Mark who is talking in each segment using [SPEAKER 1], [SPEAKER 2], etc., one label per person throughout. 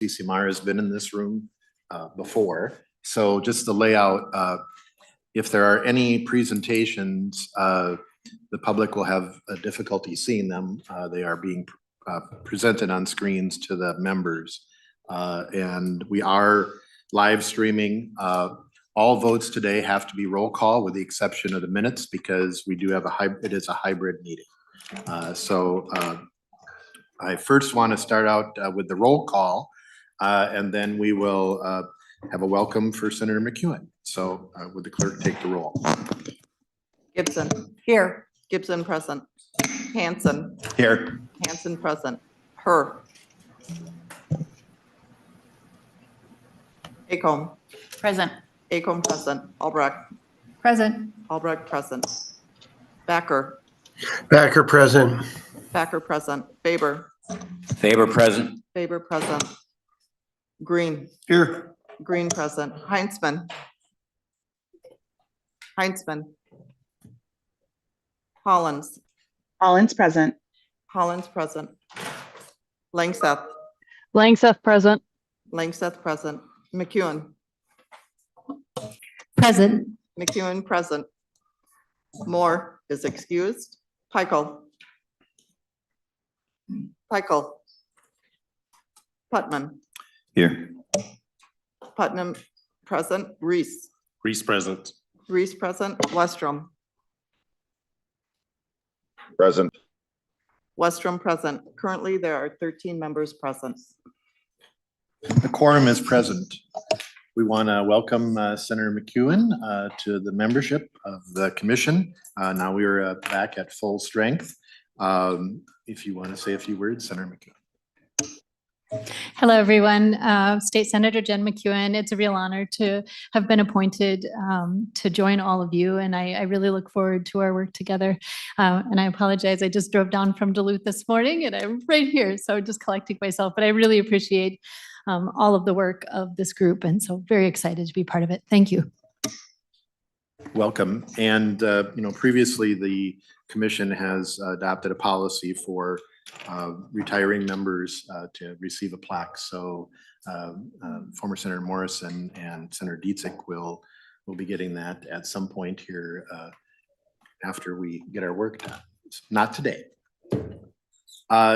[SPEAKER 1] LCCMR has been in this room before. So just the layout, if there are any presentations, the public will have a difficulty seeing them. They are being presented on screens to the members. And we are live streaming. All votes today have to be roll call with the exception of the minutes because we do have it is a hybrid meeting. I first want to start out with the roll call and then we will have a welcome for Senator McEwen. So would the clerk take the roll?
[SPEAKER 2] Gibson. Here. Gibson present. Hansen.
[SPEAKER 1] Here.
[SPEAKER 2] Hansen present. Her. Acomb.
[SPEAKER 3] Present.
[SPEAKER 2] Acomb present. Albrecht.
[SPEAKER 3] Present.
[SPEAKER 2] Albrecht present. Backer.
[SPEAKER 4] Backer present.
[SPEAKER 2] Backer present. Faber.
[SPEAKER 5] Faber present.
[SPEAKER 2] Faber present. Green.
[SPEAKER 4] Here.
[SPEAKER 2] Green present. Heinzman. Heinzman. Hollins.
[SPEAKER 6] Hollins present.
[SPEAKER 2] Hollins present. Langseth.
[SPEAKER 6] Langseth present.
[SPEAKER 2] Langseth present. McEwen.
[SPEAKER 3] Present.
[SPEAKER 2] McEwen present. Moore is excused. Peichel. Peichel. Putnam.
[SPEAKER 5] Here.
[SPEAKER 2] Putnam present. Reese.
[SPEAKER 4] Reese present.
[SPEAKER 2] Reese present. Westrom.
[SPEAKER 7] Present.
[SPEAKER 2] Westrom present. Currently, there are 13 members present.
[SPEAKER 1] The quorum is present. We want to welcome Senator McEwen to the membership of the commission. Now we are back at full strength. If you want to say a few words, Senator McEwen.
[SPEAKER 3] Hello, everyone. State Senator Jen McEwen. It's a real honor to have been appointed to join all of you, and I really look forward to our work together. And I apologize, I just drove down from Duluth this morning, and I'm right here, so just collecting myself. But I really appreciate all of the work of this group, and so very excited to be part of it. Thank you.
[SPEAKER 1] Welcome. And previously the commission has adopted a policy for retiring members to receive a plaque. So former Senator Morrison and Senator Dietzig will be getting that at some point here after we get our work done. Not today.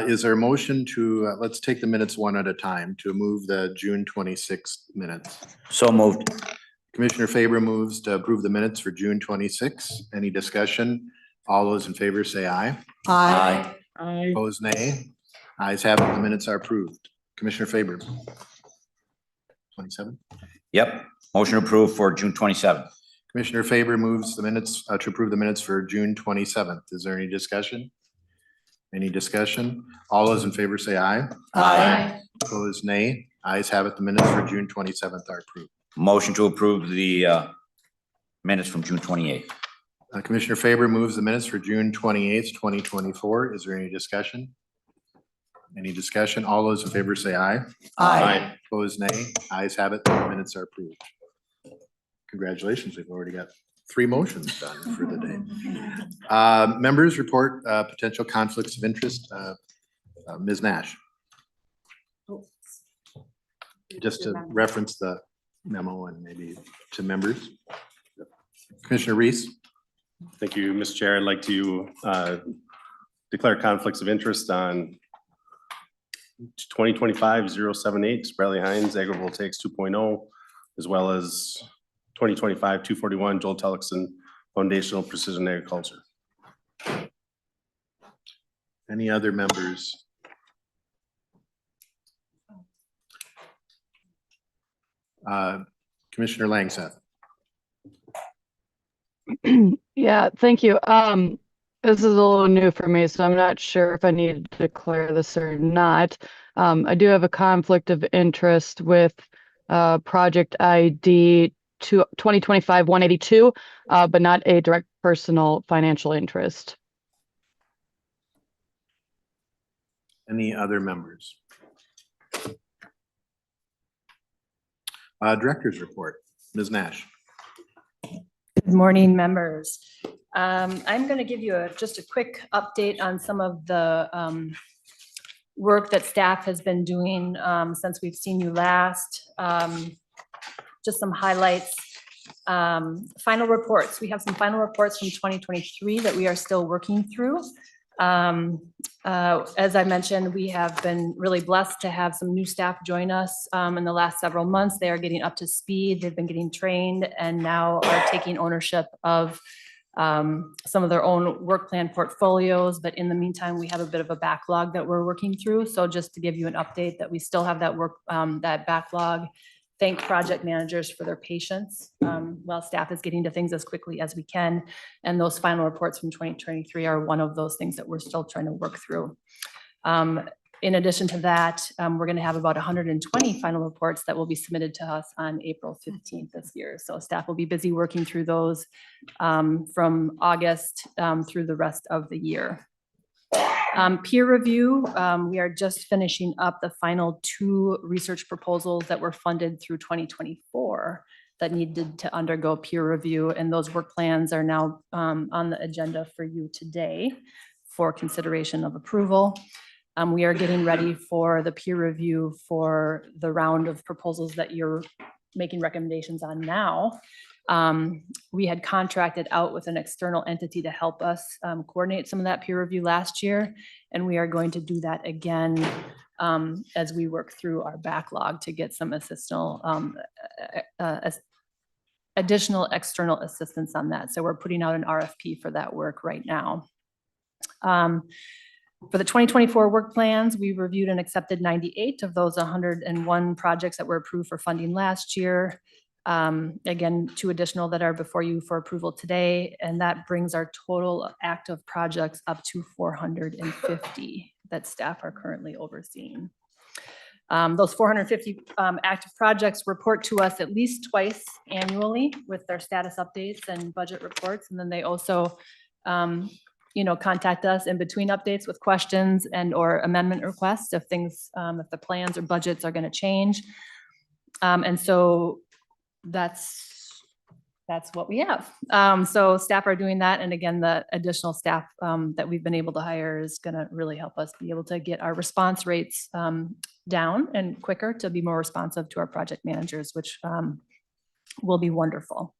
[SPEAKER 1] Is there a motion to, let's take the minutes one at a time, to move the June 26th minutes?
[SPEAKER 5] So moved.
[SPEAKER 1] Commissioner Faber moves to approve the minutes for June 26th. Any discussion? All those in favor say aye.
[SPEAKER 5] Aye.
[SPEAKER 6] Aye.
[SPEAKER 1] Opposed, nay. Ayes have it, the minutes are approved. Commissioner Faber. 27.
[SPEAKER 5] Yep. Motion approved for June 27th.
[SPEAKER 1] Commissioner Faber moves the minutes to approve the minutes for June 27th. Is there any discussion? Any discussion? All those in favor say aye.
[SPEAKER 5] Aye.
[SPEAKER 1] Opposed, nay. Ayes have it, the minutes for June 27th are approved.
[SPEAKER 5] Motion to approve the minutes from June 28th.
[SPEAKER 1] Commissioner Faber moves the minutes for June 28th, 2024. Is there any discussion? Any discussion? All those in favor say aye.
[SPEAKER 5] Aye.
[SPEAKER 1] Opposed, nay. Ayes have it, the minutes are approved. Congratulations, we've already got 3 motions done for the day. Members report potential conflicts of interest. Ms. Nash. Just to reference the memo and maybe to members. Commissioner Reese.
[SPEAKER 4] Thank you, Mr. Chair. I'd like to declare conflicts of interest on 2025-078 Bradley Hines Agrivoltaics 2.0, as well as 2025-241 Joel Tellickson Foundational Precision Agriculture.
[SPEAKER 1] Any other members? Commissioner Langseth.
[SPEAKER 6] Yeah, thank you. This is a little new for me, so I'm not sure if I need to declare this or not. I do have a conflict of interest with project ID 2025-182, but not a direct personal financial interest.
[SPEAKER 1] Any other members? Director's report. Ms. Nash.
[SPEAKER 8] Good morning, members. I'm going to give you just a quick update on some of the work that staff has been doing since we've seen you last. Just some highlights. Final reports. We have some final reports from 2023 that we are still working through. As I mentioned, we have been really blessed to have some new staff join us in the last several months. They are getting up to speed. They've been getting trained and now are taking ownership of some of their own work plan portfolios. But in the meantime, we have a bit of a backlog that we're working through. So just to give you an update that we still have that work, that backlog. Thank project managers for their patience while staff is getting to things as quickly as we can. And those final reports from 2023 are one of those things that we're still trying to work through. In addition to that, we're going to have about 120 final reports that will be submitted to us on April 15th this year. So staff will be busy working through those from August through the rest of the year. Peer review, we are just finishing up the final 2 research proposals that were funded through 2024 that needed to undergo peer review, and those work plans are now on the agenda for you today for consideration of approval. We are getting ready for the peer review for the round of proposals that you're making recommendations on now. We had contracted out with an external entity to help us coordinate some of that peer review last year, and we are going to do that again as we work through our backlog to get some additional external assistance on that. So we're putting out an RFP for that work right now. For the 2024 work plans, we reviewed and accepted 98 of those 101 projects that were approved for funding last year. Again, 2 additional that are before you for approval today, and that brings our total active projects up to 450 that staff are currently overseeing. Those 450 active projects report to us at least twice annually with their status updates and budget reports, and then they also contact us in between updates with questions and or amendment requests if things, if the plans or budgets are going to change. And so that's what we have. So staff are doing that. And again, the additional staff that we've been able to hire is going to really help us be able to get our response rates down and quicker to be more responsive to our project managers, which will be wonderful.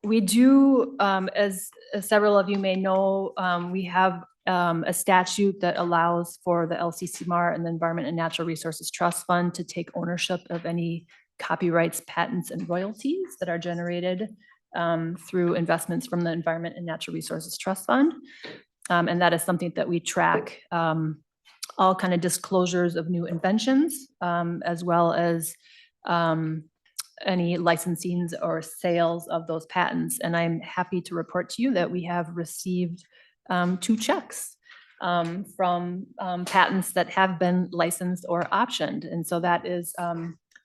[SPEAKER 8] We do, as several of you may know, we have a statute that allows for the LCCMR and the Environment and Natural Resources Trust Fund to take ownership of any copyrights, patents, and royalties that are generated through investments from the Environment and Natural Resources Trust Fund. And that is something that we track all kind of disclosures of new inventions, as well as any licensings or sales of those patents. And I'm happy to report to you that we have received 2 checks from patents that have been licensed or optioned. And so that is,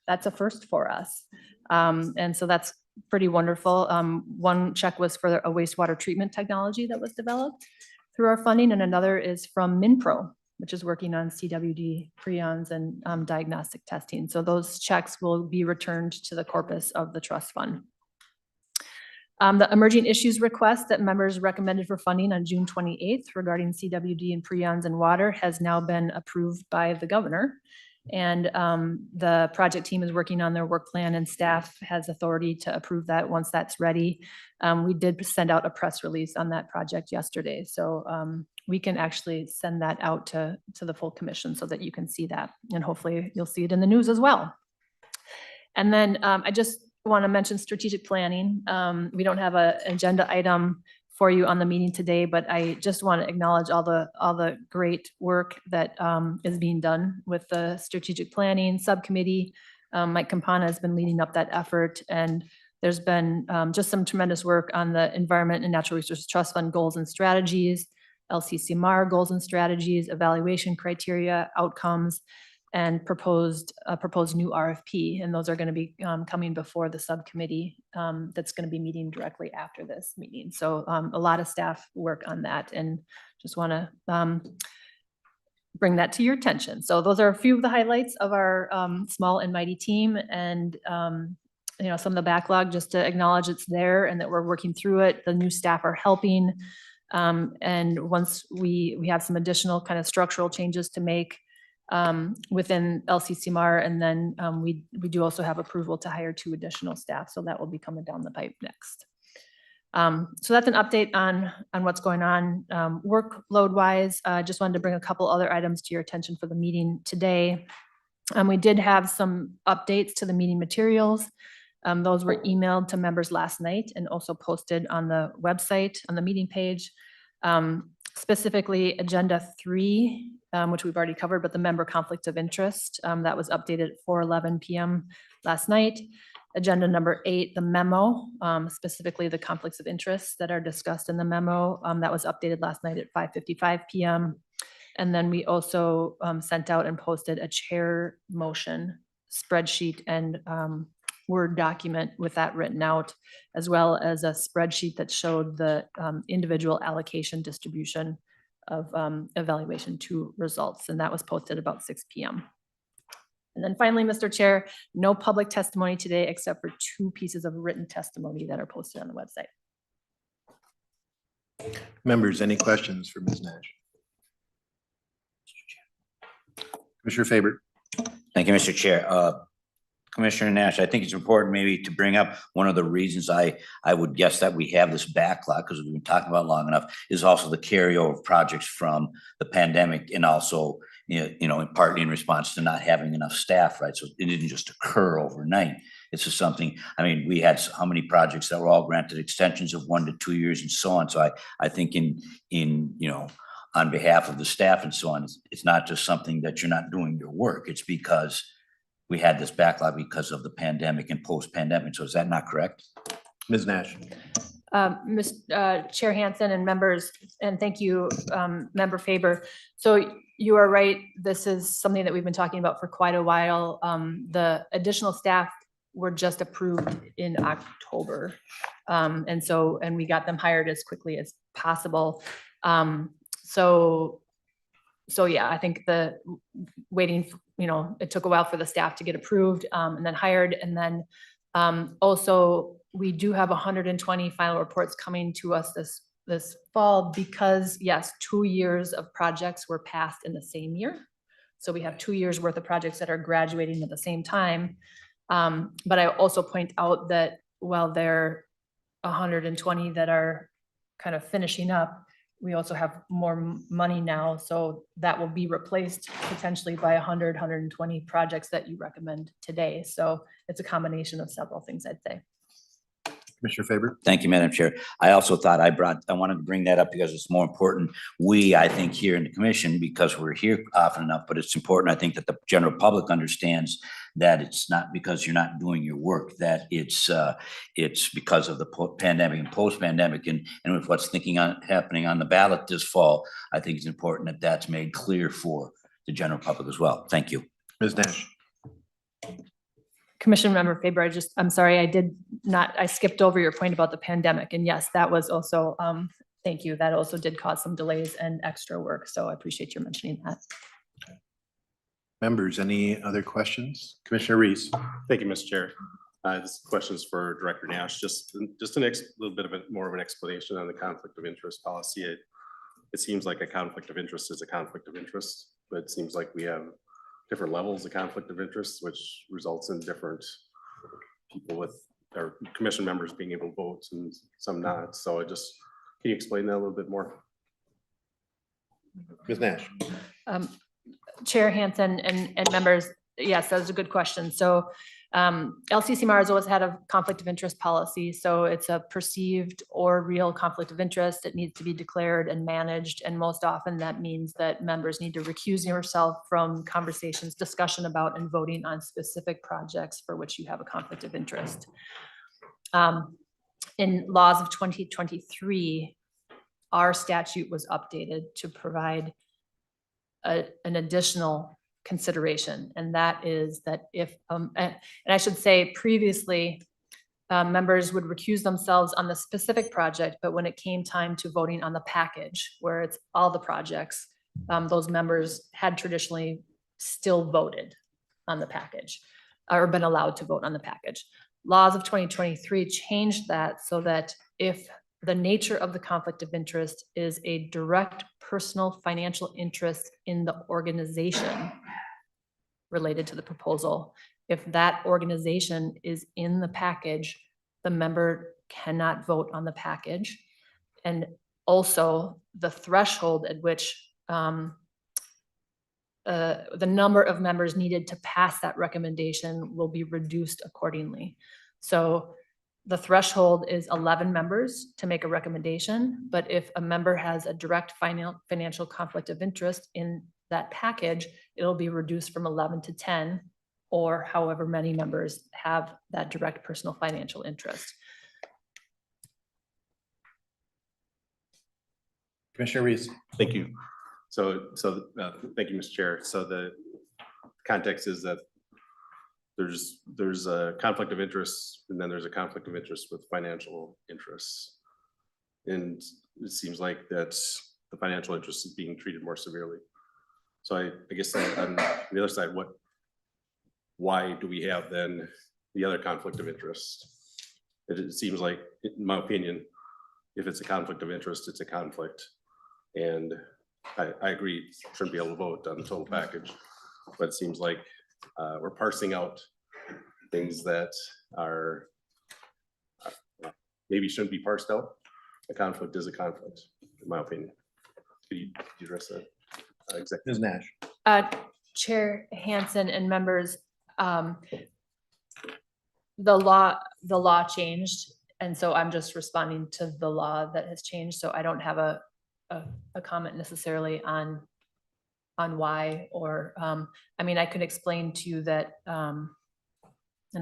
[SPEAKER 8] that's a first for us. And so that's pretty wonderful. One check was for a wastewater treatment technology that was developed through our funding, and another is from MinPro, which is working on CWD prions and diagnostic testing. So those checks will be returned to the corpus of the trust fund. The emerging issues request that members recommended for funding on June 28th regarding CWD and prions in water has now been approved by the governor. And the project team is working on their work plan, and staff has authority to approve that once that's ready. We did send out a press release on that project yesterday. So we can actually send that out to the full commission so that you can see that, and hopefully you'll see it in the news as well. And then I just want to mention strategic planning. We don't have an agenda item for you on the meeting today, but I just want to acknowledge all the great work that is being done with the strategic planning subcommittee. Mike Campana has been leading up that effort, and there's been just some tremendous work on the Environment and Natural Resources Trust Fund goals and strategies, LCCMR goals and strategies, evaluation criteria, outcomes, and proposed new RFP. And those are going to be coming before the subcommittee that's going to be meeting directly after this meeting. So a lot of staff work on that, and just want to bring that to your attention. So those are a few of the highlights of our small and mighty team, and some of the backlog, just to acknowledge it's there and that we're working through it. The new staff are helping. And once we have some additional kind of structural changes to make within LCCMR, and then we do also have approval to hire 2 additional staff. So that will be coming down the pipe next. So that's an update on what's going on workload wise. Just wanted to bring a couple other items to your attention for the meeting today. We did have some updates to the meeting materials. Those were emailed to members last night and also posted on the website on the meeting page. Specifically Agenda 3, which we've already covered, but the member conflict of interest, that was updated at 4:11 p.m. last night. Agenda number 8, the memo, specifically the conflicts of interest that are discussed in the memo, that was updated last night at 5:55 p.m. And then we also sent out and posted a chair motion spreadsheet and Word document with that written out, as well as a spreadsheet that showed the individual allocation distribution of evaluation 2 results. And that was posted about 6 p.m. And then finally, Mr. Chair, no public testimony today except for 2 pieces of written testimony that are posted on the website.
[SPEAKER 1] Members, any questions for Ms. Nash? Commissioner Faber.
[SPEAKER 5] Thank you, Mr. Chair. Commissioner Nash, I think it's important maybe to bring up one of the reasons I would guess that we have this backlog, because we've been talking about it long enough, is also the carryover of projects from the pandemic, and also, you know, partly in response to not having enough staff, right? So it didn't just occur overnight. It's just something, I mean, we had how many projects that were all granted extensions of 1 to 2 years and so on. So I think in you know, on behalf of the staff and so on, it's not just something that you're not doing your work. It's because we had this backlog because of the pandemic and post-pandemic. So is that not correct?
[SPEAKER 1] Ms. Nash.
[SPEAKER 8] Chair Hansen and members, and thank you, Member Faber. So you are right. This is something that we've been talking about for quite a while. The additional staff were just approved in October. And we got them hired as quickly as possible. So yeah, I think the waiting, you know, it took a while for the staff to get approved and then hired. And then also we do have 120 final reports coming to us this fall because yes, 2 years of projects were passed in the same year. So we have 2 years worth of projects that are graduating at the same time. But I also point out that while there are 120 that are kind of finishing up, we also have more money now, so that will be replaced potentially by 100, 120 projects that you recommend today. So it's a combination of several things, I'd say.
[SPEAKER 1] Commissioner Faber.
[SPEAKER 5] Thank you, Madam Chair. I also thought I wanted to bring that up because it's more important. I think here in the commission, because we're here often enough, but it's important, I think, that the general public understands that it's not because you're not doing your work, that it's because of the pandemic and post-pandemic, and with what's happening on the ballot this fall. I think it's important that that's made clear for the general public as well. Thank you.
[SPEAKER 1] Ms. Nash.
[SPEAKER 8] Commissioner Member Faber, I'm sorry, I skipped over your point about the pandemic. And yes, that was also, thank you. That also did cause some delays and extra work. So I appreciate you mentioning that.
[SPEAKER 1] Members, any other questions? Commissioner Reese.
[SPEAKER 4] Thank you, Mr. Chair. This question is for Director Nash. Just a little bit of more of an explanation on the conflict of interest policy. It seems like a conflict of interest is a conflict of interest, but it seems like we have different levels of conflict of interest, which results in different people with our commission members being able to vote and some not. So can you explain that a little bit more?
[SPEAKER 1] Ms. Nash.
[SPEAKER 8] Chair Hansen and members, yes, that was a good question. So LCCMR has always had a conflict of interest policy. So it's a perceived or real conflict of interest. It needs to be declared and managed. And most often that means that members need to recuse yourself from conversations, discussion about, and voting on specific projects for which you have a conflict of interest. In laws of 2023, our statute was updated to provide an additional consideration, and that is that if, and I should say previously, members would recuse themselves on the specific project, but when it came time to voting on the package, where it's all the projects, those members had traditionally still voted on the package or been allowed to vote on the package. Laws of 2023 changed that so that if the nature of the conflict of interest is a direct personal financial interest in the organization related to the proposal. If that organization is in the package, the member cannot vote on the package. And also the threshold at which the number of members needed to pass that recommendation will be reduced accordingly. So the threshold is 11 members to make a recommendation, but if a member has a direct financial conflict of interest in that package, it'll be reduced from 11 to 10, or however many members have that direct personal financial interest.
[SPEAKER 1] Commissioner Reese.
[SPEAKER 4] Thank you. So thank you, Mr. Chair. So the context is that there's a conflict of interest, and then there's a conflict of interest with financial interests. And it seems like that the financial interest is being treated more severely. So I guess that on the other side, why do we have then the other conflict of interest? It seems like, in my opinion, if it's a conflict of interest, it's a conflict. And I agree, shouldn't be able to vote on the total package, but it seems like we're parsing out things that are maybe shouldn't be parsed out. A conflict is a conflict, in my opinion. Could you address that? Exactly.
[SPEAKER 1] Ms. Nash.
[SPEAKER 8] Chair Hansen and members, the law changed, and so I'm just responding to the law that has changed. So I don't have a comment necessarily on why, or I mean, I could explain to you that, and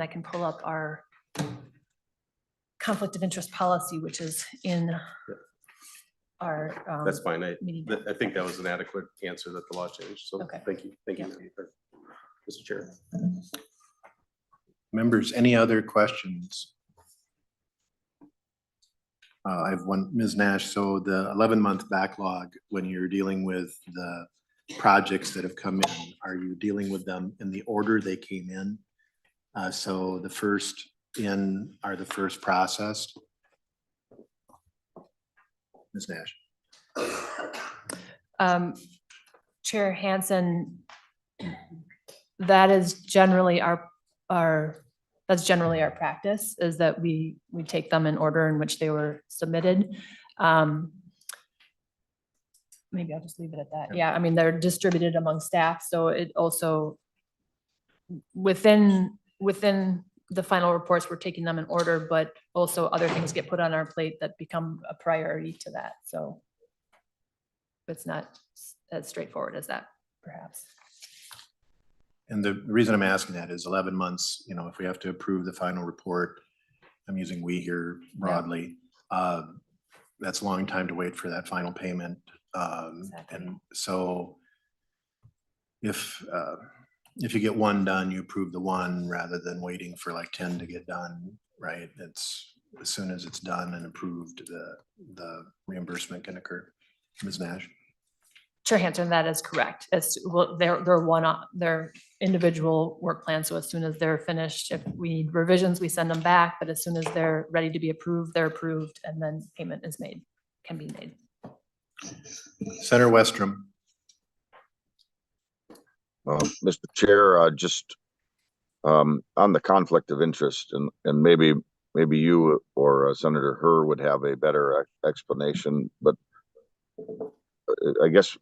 [SPEAKER 8] I can pull up our conflict of interest policy, which is in our
[SPEAKER 4] That's fine. I
[SPEAKER 8] meeting.
[SPEAKER 4] think that was an adequate answer that the law changed. So
[SPEAKER 8] Okay.
[SPEAKER 4] thank you. Thank you, Mr. Chair.
[SPEAKER 1] Members, any other questions? I have one, Ms. Nash. So the 11-month backlog, when you're dealing with the projects that have come in, are you dealing with them in the order they came in? So the first in are the first processed? Ms. Nash.
[SPEAKER 8] Chair Hansen, that is generally that's generally our practice, is that we take them in order in which they were submitted. Maybe I'll just leave it at that. Yeah, I mean, they're distributed among staff, so it also within the final reports, we're taking them in order, but also other things get put on our plate that become a priority to that. So it's not as straightforward as that, perhaps.
[SPEAKER 1] And the reason I'm asking that is 11 months, you know, if we have to approve the final report, I'm using we here broadly, that's a long time to wait for that final payment.
[SPEAKER 8] Exactly.
[SPEAKER 1] And so if you get one done, you approve the one rather than waiting for like 10 to get done, right? It's as soon as it's done and approved, the reimbursement can occur. Ms. Nash.
[SPEAKER 8] Chair Hansen, that is correct. As well, they're individual work plans. So as soon as they're finished, if we need revisions, we send them back. But as soon as they're ready to be approved, they're approved, and then payment is made, can be made.
[SPEAKER 1] Senator Westrom.
[SPEAKER 7] Mr. Chair, just on the conflict of interest, and maybe you or Senator Herr would have a better explanation, but I guess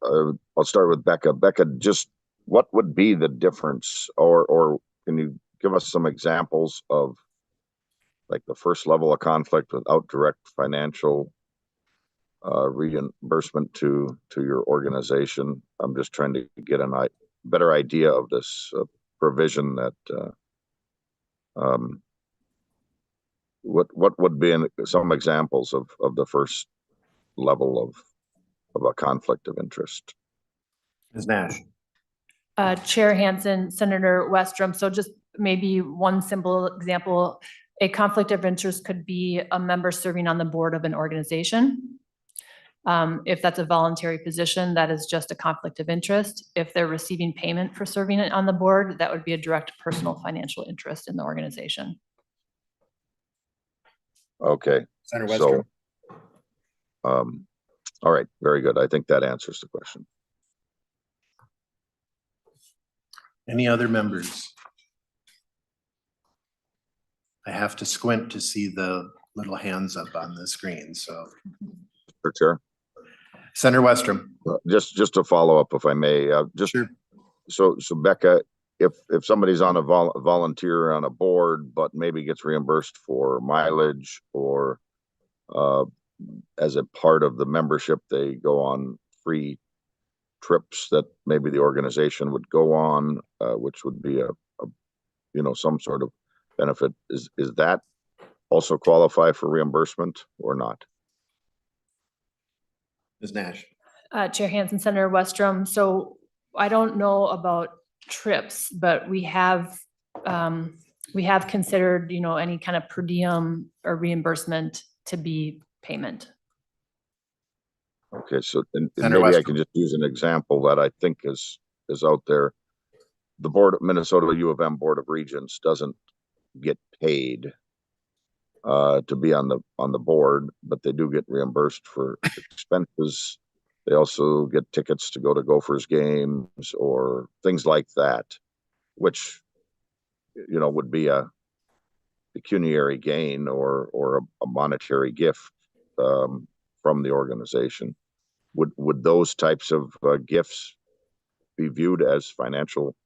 [SPEAKER 7] I'll start with Becca. Becca, just what would be the difference, or can you give us some examples of like the first level of conflict without direct financial reimbursement to your organization? I'm just trying to get a better idea of this provision that what would be some examples of the first level of a conflict of interest.
[SPEAKER 1] Ms. Nash.
[SPEAKER 8] Chair Hansen, Senator Westrom. So just maybe one simple example, a conflict of interest could be a member serving on the board of an organization. If that's a voluntary position, that is just a conflict of interest. If they're receiving payment for serving on the board, that would be a direct personal financial interest in the organization.
[SPEAKER 7] Okay.
[SPEAKER 1] Senator Westrom.
[SPEAKER 7] All right, very good. I think that answers the question.
[SPEAKER 1] Any other members? I have to squint to see the little hands up on the screen, so.
[SPEAKER 7] Mr. Chair,
[SPEAKER 1] Senator Westrom.
[SPEAKER 7] just to follow up, if I may,
[SPEAKER 1] Sure.
[SPEAKER 7] so Becca, if somebody's on a volunteer on a board, but maybe gets reimbursed for mileage or as a part of the membership, they go on free trips that maybe the organization would go on, which would be a some sort of benefit. Is that also qualify for reimbursement or not?
[SPEAKER 1] Ms. Nash.
[SPEAKER 8] Chair Hansen, Senator Westrom. So I don't know about trips, but we have considered, any kind of per diem or reimbursement to be payment.
[SPEAKER 7] Okay, so and
[SPEAKER 1] Senator
[SPEAKER 7] maybe I
[SPEAKER 1] Westrom.
[SPEAKER 7] can just use an example that I think is out there. The board of Minnesota U of M Board of Regents doesn't get paid to be on the board, but they do get reimbursed for expenses. They also get tickets to go to Gophers games or things like that, which would be a pecuniary gain or a monetary gift from the organization. Would those types of gifts be viewed as financial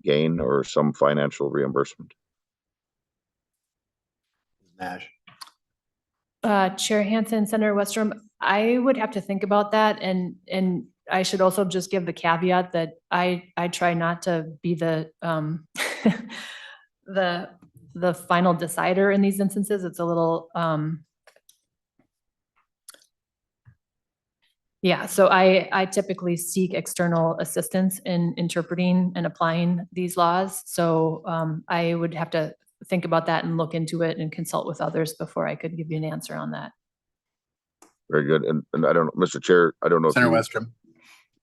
[SPEAKER 7] gain or some financial reimbursement?
[SPEAKER 1] Nash.
[SPEAKER 8] Chair Hansen, Senator Westrom, I would have to think about that, and I should also just give the caveat that I try not to be the the final decider in these instances. It's a little yeah, so I typically seek external assistance in interpreting and applying these laws. So I would have to think about that and look into it and consult with others before I could give you an answer on that.
[SPEAKER 7] Very good. And I don't know, Mr. Chair, I don't know
[SPEAKER 1] Senator
[SPEAKER 7] if
[SPEAKER 1] Westrom.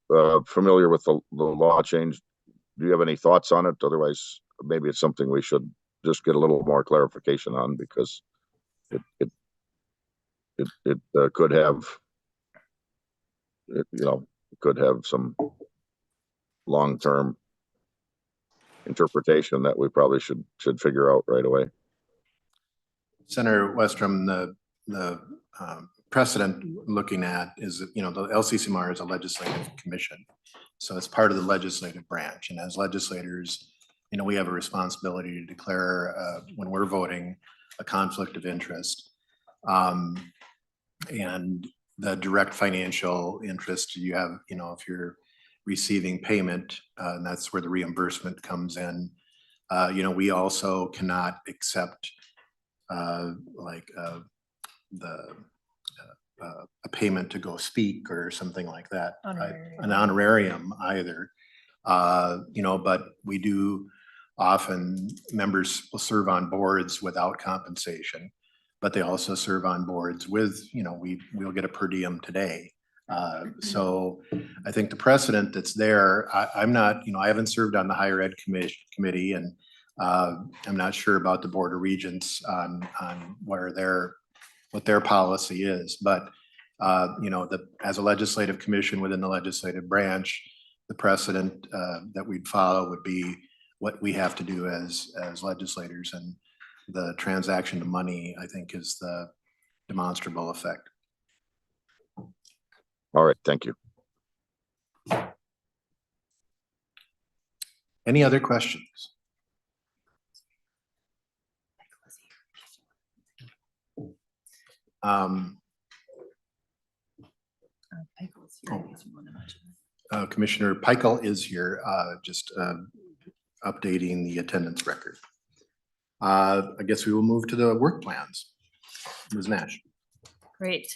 [SPEAKER 7] you're familiar with the law change. Do you have any thoughts on it? Otherwise, maybe it's something we should just get a little more clarification on, because it could have, could have some long-term interpretation that we probably should figure out right away.
[SPEAKER 1] Senator Westrom, the precedent looking at is, the LCCMR is a legislative commission. So it's part of the legislative branch. And as legislators, we have a responsibility to declare when we're voting a conflict of interest. And the direct financial interest you have, if you're receiving payment, and that's where the reimbursement comes in. We also cannot accept a payment to go speak or something like that, an honorarium either. But we do often, members will serve on boards without compensation, but they also serve on boards with, we'll get a per diem today. So I think the precedent that's there, I'm not, I haven't served on the higher ed committee, and I'm not sure about the Board of Regents on what their policy is, but as a legislative commission within the legislative branch, the precedent that we'd follow would be what we have to do as legislators, and the transaction to money, I think, is the demonstrable effect.
[SPEAKER 7] All right, thank you.
[SPEAKER 1] Any other questions? Commissioner Peichel is here, just updating the attendance record. I guess we will move to the work plans. Ms. Nash.
[SPEAKER 8] Great.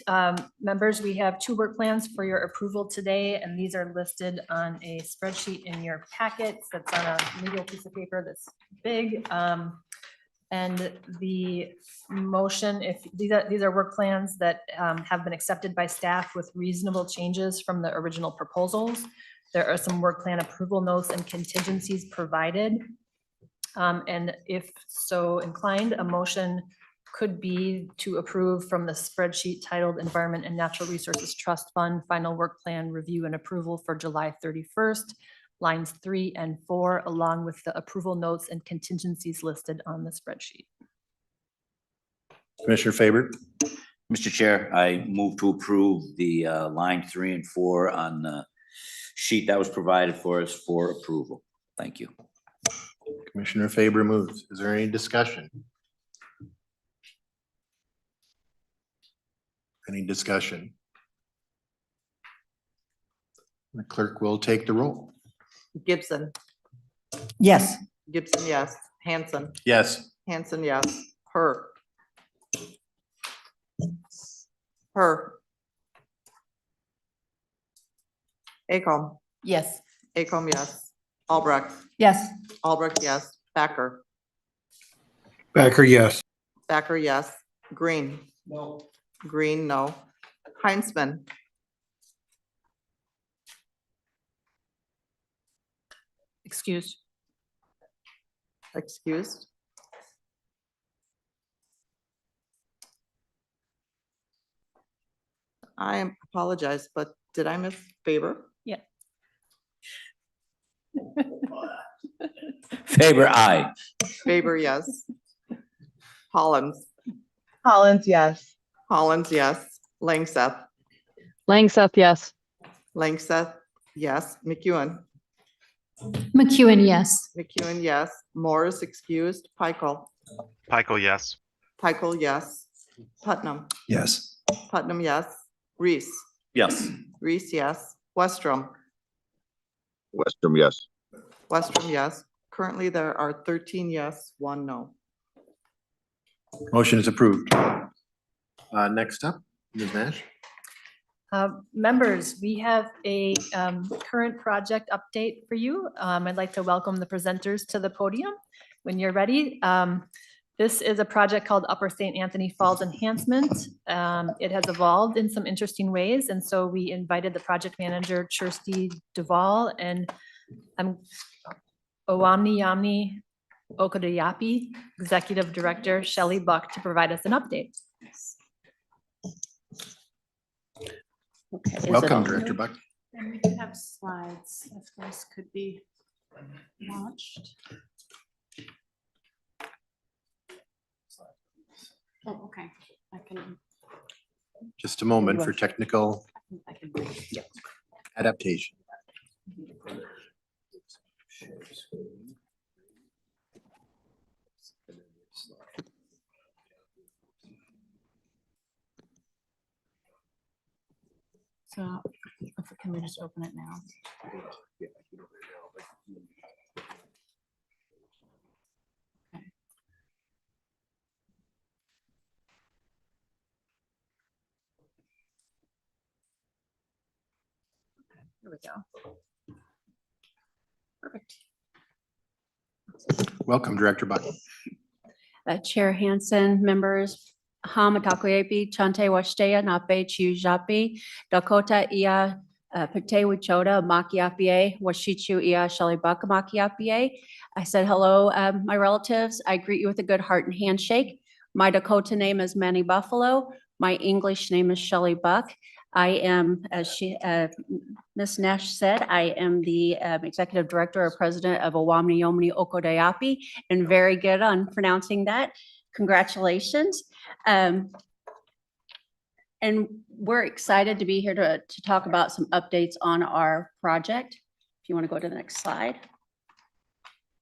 [SPEAKER 8] Members, we have 2 work plans for your approval today, and these are listed on a spreadsheet in your packets that's on a legal piece of paper that's big. And the motion, if these are work plans that have been accepted by staff with reasonable changes from the original proposals. There are some work plan approval notes and contingencies provided. And if so inclined, a motion could be to approve from the spreadsheet titled Environment and Natural Resources Trust Fund, final work plan review and approval for July 31st, lines 3 and 4, along with the approval notes and contingencies listed on the spreadsheet.
[SPEAKER 1] Commissioner Faber,
[SPEAKER 5] Mr. Chair, I move to approve the line 3 and 4 on the sheet that was provided for us for approval. Thank you.
[SPEAKER 1] Commissioner Faber moves. Is there any discussion? Any discussion? The clerk will take the roll.
[SPEAKER 2] Gibson,
[SPEAKER 9] Yes.
[SPEAKER 2] Gibson, yes. Hansen,
[SPEAKER 1] Yes.
[SPEAKER 2] Hansen, yes. Her. Her. Acom,
[SPEAKER 8] Yes.
[SPEAKER 2] Acom, yes. Albrecht,
[SPEAKER 9] Yes.
[SPEAKER 2] Albrecht, yes. Backer,
[SPEAKER 10] Backer, yes.
[SPEAKER 2] Backer, yes. Green. No. Green, no. Heinzman,
[SPEAKER 8] Excused.
[SPEAKER 2] excused. I apologize, but did I miss Faber?
[SPEAKER 8] Yeah.
[SPEAKER 5] Faber, aye.
[SPEAKER 2] Faber, yes. Hollins,
[SPEAKER 9] Collins, yes.
[SPEAKER 2] Hollins, yes. Langseth,
[SPEAKER 6] Langseth, yes.
[SPEAKER 2] Langseth, yes. McEwen,
[SPEAKER 3] McEwen, yes.
[SPEAKER 2] McEwen, yes. Morris, excused. Pikel,
[SPEAKER 10] Pikel, yes.
[SPEAKER 2] Pikel, yes. Putnam,
[SPEAKER 10] Yes.
[SPEAKER 2] Putnam, yes. Reese,
[SPEAKER 4] Yes.
[SPEAKER 2] Reese, yes. Westrom,
[SPEAKER 7] Western, yes.
[SPEAKER 2] Westrom, yes. Currently, there are 13 yes, 1 no.
[SPEAKER 1] Motion is approved. Next up, Ms. Nash.
[SPEAKER 8] Members, we have a current project update for you. I'd like to welcome the presenters to the podium when you're ready. This is a project called Upper St. Anthony Falls Enhancement. It has evolved in some interesting ways, and so we invited the project manager, Kirsty Duvall, and Owamni Yamni Okadayapi, Executive Director Shelley Buck, to provide us an update.
[SPEAKER 9] Okay. is it
[SPEAKER 1] Welcome,
[SPEAKER 9] on?
[SPEAKER 1] Director Buck.
[SPEAKER 11] And we do have slides, if those could be launched. Oh, okay, I can,
[SPEAKER 1] Just a moment for technical
[SPEAKER 11] I can.
[SPEAKER 1] adaptation.
[SPEAKER 11] So, can we just open it now? Okay. Here we go. Perfect.
[SPEAKER 1] Welcome, Director Buck.
[SPEAKER 11] Chair Hansen, members, Hamatakoyepi, Chante Washtea, Nape Chu Japi, Dakota Ia, Pate Wichota, Makiapie, Washichu Ia, Shelley Buck, Makiapie. I said, hello, my relatives. I greet you with a good heart and handshake. My Dakota name is Manny Buffalo. My English name is Shelley Buck. I am, as Ms. Nash said, I am the Executive Director or President of Owamni Yomni Okodayapi, and very good on pronouncing that. Congratulations. And we're excited to be here to talk about some updates on our project. If you want to go to the next slide.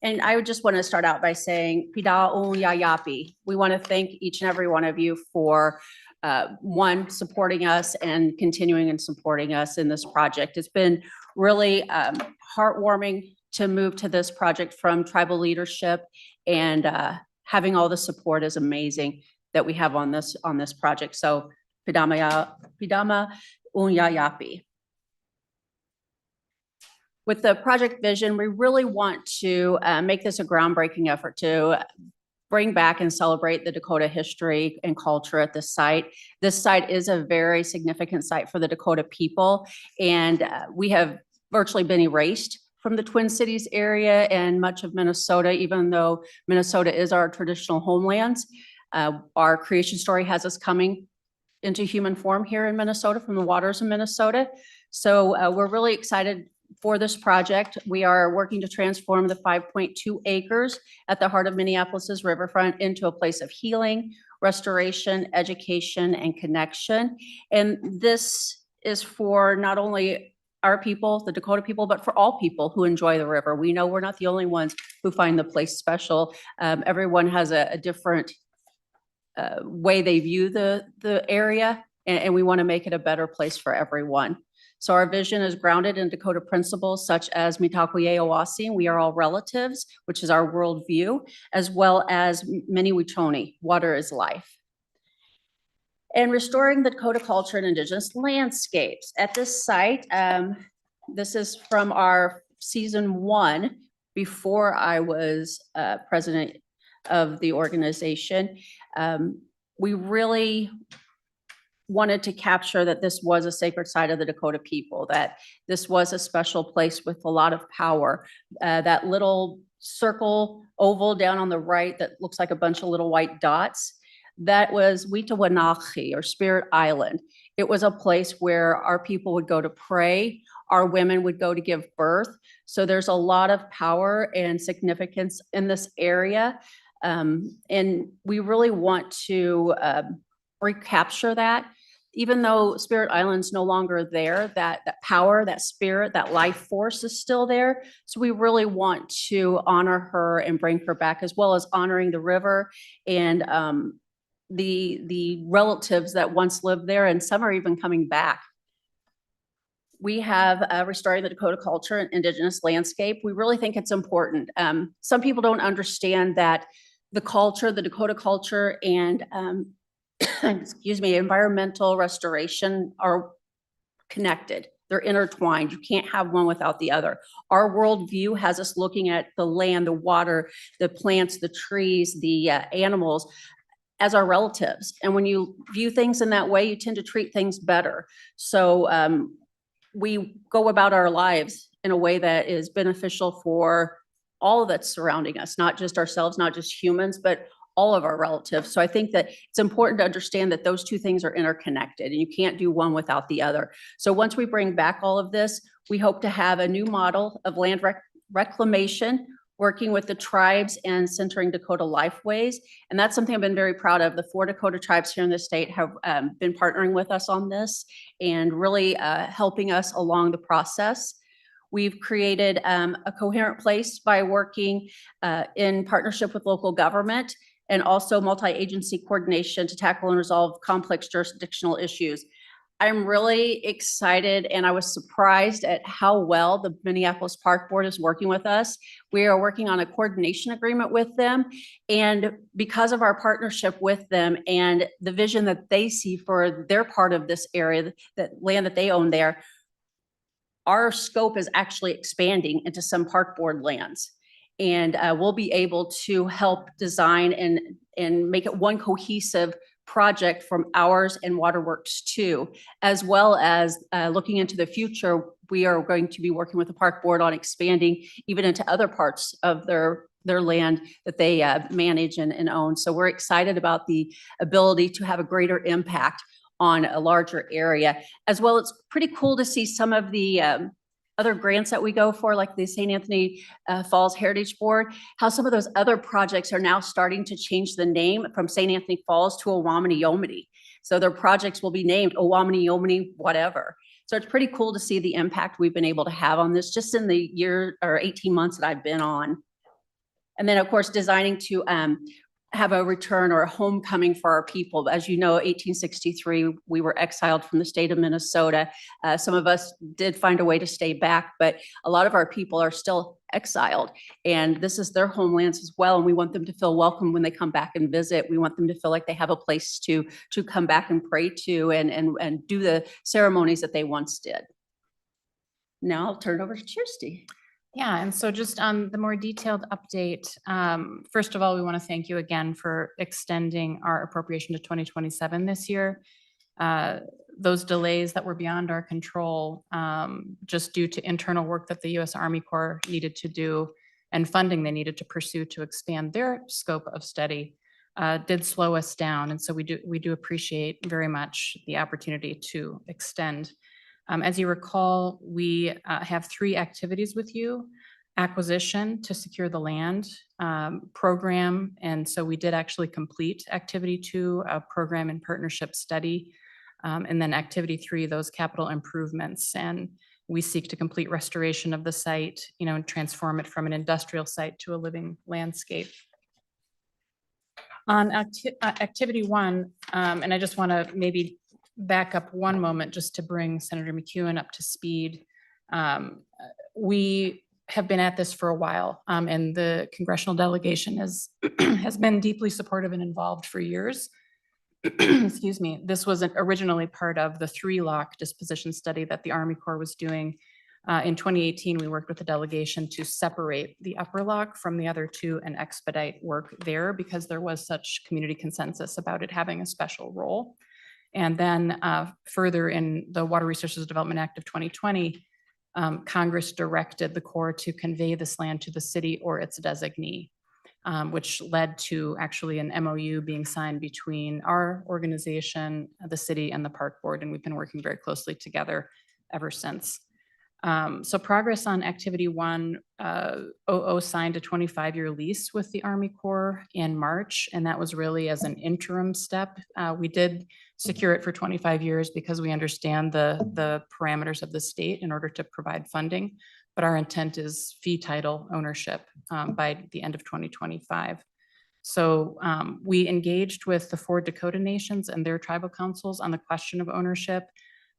[SPEAKER 11] And I would just want to start out by saying, Pida o Yayapi. We want to thank each and every one of you for one, supporting us and continuing and supporting us in this project. It's been really heartwarming to move to this project from tribal leadership, and having all the support is amazing that we have on this project. So Pidama Unyayapi. With the project vision, we really want to make this a groundbreaking effort to bring back and celebrate the Dakota history and culture at this site. This site is a very significant site for the Dakota people, and we have virtually been erased from the Twin Cities area and much of Minnesota, even though Minnesota is our traditional homelands. Our creation story has us coming into human form here in Minnesota from the waters of Minnesota. So we're really excited for this project. We are working to transform the 5.2 acres at the heart of Minneapolis's riverfront into a place of healing, restoration, education, and connection. And this is for not only our people, the Dakota people, but for all people who enjoy the river. We know we're not the only ones who find the place special. Everyone has a different way they view the area, and we want to make it a better place for everyone. So our vision is grounded in Dakota principles such as Mitakuye Owasso, we are all relatives, which is our worldview, as well as Mini Witoni, water is life. And restoring the Dakota culture and indigenous landscapes. At this site, this is from our season 1, before I was president of the organization. We really wanted to capture that this was a sacred site of the Dakota people, that this was a special place with a lot of power. That little circle oval down on the right that looks like a bunch of little white dots, that was Witawanachi, or Spirit Island. It was a place where our people would go to pray, our women would go to give birth. So there's a lot of power and significance in this area. And we really want to recapture that. Even though Spirit Island's no longer there, that power, that spirit, that life force is still there. So we really want to honor her and bring her back, as well as honoring the river and the relatives that once lived there, and some are even coming back. We have restoring the Dakota culture and indigenous landscape. We really think it's important. Some people don't understand that the culture, the Dakota culture, and excuse me, environmental restoration are connected. They're intertwined. You can't have one without the other. Our worldview has us looking at the land, the water, the plants, the trees, the animals as our relatives. And when you view things in that way, you tend to treat things better. So we go about our lives in a way that is beneficial for all that's surrounding us, not just ourselves, not just humans, but all of our relatives. So I think that it's important to understand that those two things are interconnected and you can't do one without the other. So once we bring back all of this, we hope to have a new model of land reclamation, working with the tribes and centering Dakota lifeways. And that's something I've been very proud of. The 4 Dakota tribes here in the state have been partnering with us on this and really helping us along the process. We've created a coherent place by working in partnership with local government and also multi-agency coordination to tackle and resolve complex jurisdictional issues. I'm really excited, and I was surprised at how well the Minneapolis Park Board is working with us. We are working on a coordination agreement with them, and because of our partnership with them and the vision that they see for their part of this area, that land that they own there, our scope is actually expanding into some Park Board lands. And we'll be able to help design and make it one cohesive project from ours and Waterworks 2, as well as looking into the future. We are going to be working with the Park Board on expanding even into other parts of their land that they manage and own. So we're excited about the ability to have a greater impact on a larger area. As well, it's pretty cool to see some of the other grants that we go for, like the St. Anthony Falls Heritage Board, how some of those other projects are now starting to change the name from St. Anthony Falls to Owamini Yomini. So their projects will be named Owamini Yomini whatever. So it's pretty cool to see the impact we've been able to have on this just in the year or 18 months that I've been on. And then, of course, designing to have a return or a homecoming for our people. As you know, 1863, we were exiled from the state of Minnesota. Some of us did find a way to stay back, but a lot of our people are still exiled, and this is their homelands as well. And we want them to feel welcome when they come back and visit. We want them to feel like they have a place to come back and pray to and do the ceremonies that they once did. Now I'll turn it over to Kirsty.
[SPEAKER 12] Yeah, and so just on the more detailed update, first of all, we want to thank you again for extending our appropriation to 2027 this year. Those delays that were beyond our control, just due to internal work that the U.S. Army Corps needed to do and funding they needed to pursue to expand their scope of study, did slow us down. And so we do appreciate very much the opportunity to extend. As you recall, we have 3 activities with you: acquisition to secure the land, program. And so we did actually complete activity 2, a program and partnership study. And then activity 3, those capital improvements. And we seek to complete restoration of the site, and transform it from an industrial site to a living landscape. On activity 1, and I just want to maybe back up one moment just to bring Senator McEwen up to speed. We have been at this for a while, and the congressional delegation has been deeply supportive and involved for years. Excuse me. This was originally part of the 3-lock disposition study that the Army Corps was doing. In 2018, we worked with the delegation to separate the upper lock from the other 2 and expedite work there because there was such community consensus about it having a special role. And then further in the Water Resources Development Act of 2020, Congress directed the Corps to convey this land to the city or its designee, which led to actually an MOU being signed between our organization, the city, and the Park Board. And we've been working very closely together ever since. So progress on activity 1, OO signed a 25-year lease with the Army Corps in March, and that was really as an interim step. We did secure it for 25 years because we understand the parameters of the state in order to provide funding, but our intent is fee title ownership by the end of 2025. So we engaged with the 4 Dakota nations and their tribal councils on the question of ownership.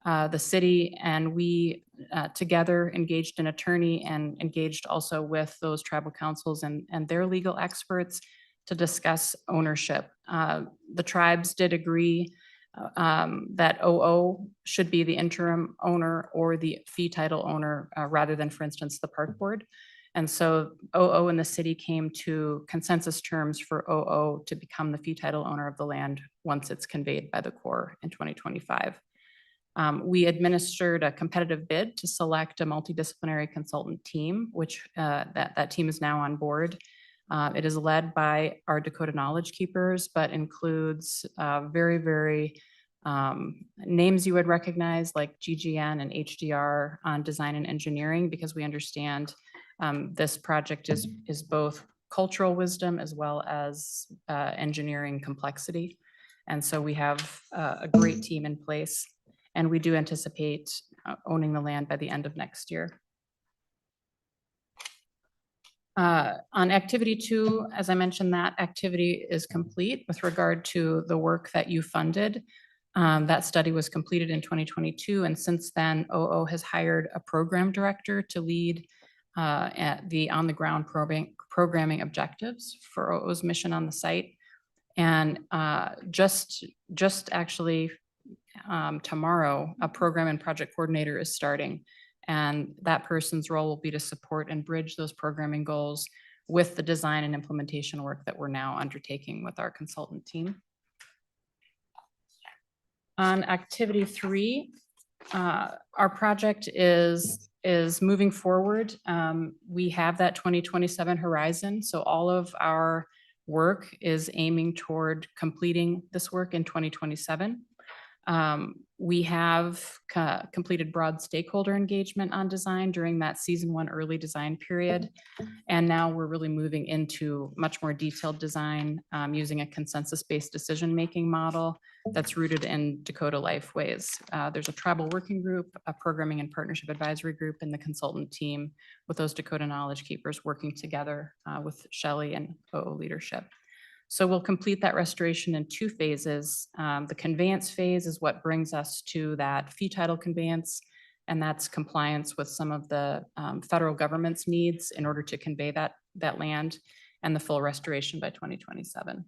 [SPEAKER 12] The city and we together engaged an attorney and engaged also with those tribal councils and their legal experts to discuss ownership. The tribes did agree that OO should be the interim owner or the fee title owner rather than, for instance, the Park Board. And so OO and the city came to consensus terms for OO to become the fee title owner of the land once it's conveyed by the Corps in 2025. We administered a competitive bid to select a multidisciplinary consultant team, which that team is now on board. It is led by our Dakota Knowledge Keepers, but includes very names you would recognize like GGN and HDR on design and engineering, because we understand this project is both cultural wisdom as well as engineering complexity. And so we have a great team in place. And we do anticipate owning the land by the end of next year. On activity 2, as I mentioned, that activity is complete with regard to the work that you funded. That study was completed in 2022. And since then, OO has hired a program director to lead at the on-the-ground programming objectives for OO's mission on the site. And just actually, tomorrow, a program and project coordinator is starting, and that person's role will be to support and bridge those programming goals with the design and implementation work that we're now undertaking with our consultant team. On activity 3, our project is moving forward. We have that 2027 horizon, so all of our work is aiming toward completing this work in 2027. We have completed broad stakeholder engagement on design during that season 1 early design period. And now we're really moving into much more detailed design using a consensus-based decision-making model that's rooted in Dakota Lifeways. There's a tribal working group, a programming and partnership advisory group, and the consultant team with those Dakota Knowledge Keepers working together with Shelley and OO leadership. So we'll complete that restoration in 2 phases. The conveyance phase is what brings us to that fee title conveyance, and that's compliance with some of the federal government's needs in order to convey that land, and the full restoration by 2027.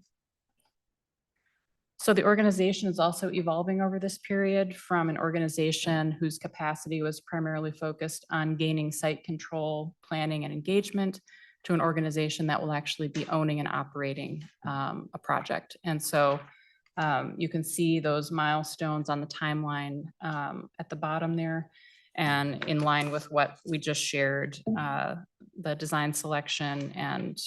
[SPEAKER 12] So the organization is also evolving over this period from an organization whose capacity was primarily focused on gaining site control, planning, and engagement, to an organization that will actually be owning and operating a project. And so you can see those milestones on the timeline at the bottom there. And in line with what we just shared, the design selection and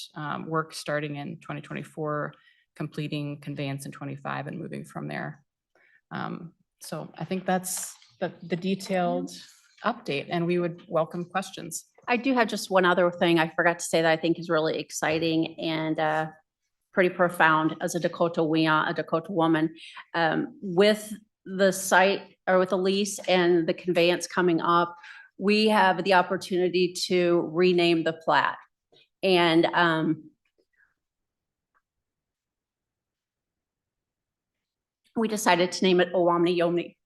[SPEAKER 12] work starting in 2024, completing conveyance in 25 and moving from there. So I think that's the detailed update, and we would welcome questions.
[SPEAKER 11] I do have just one other thing I forgot to say that I think is really exciting and pretty profound as a Dakota woman. With the site or with the lease and the conveyance coming up, we have the opportunity to rename the plat. And we decided to name it Owamni Yomni.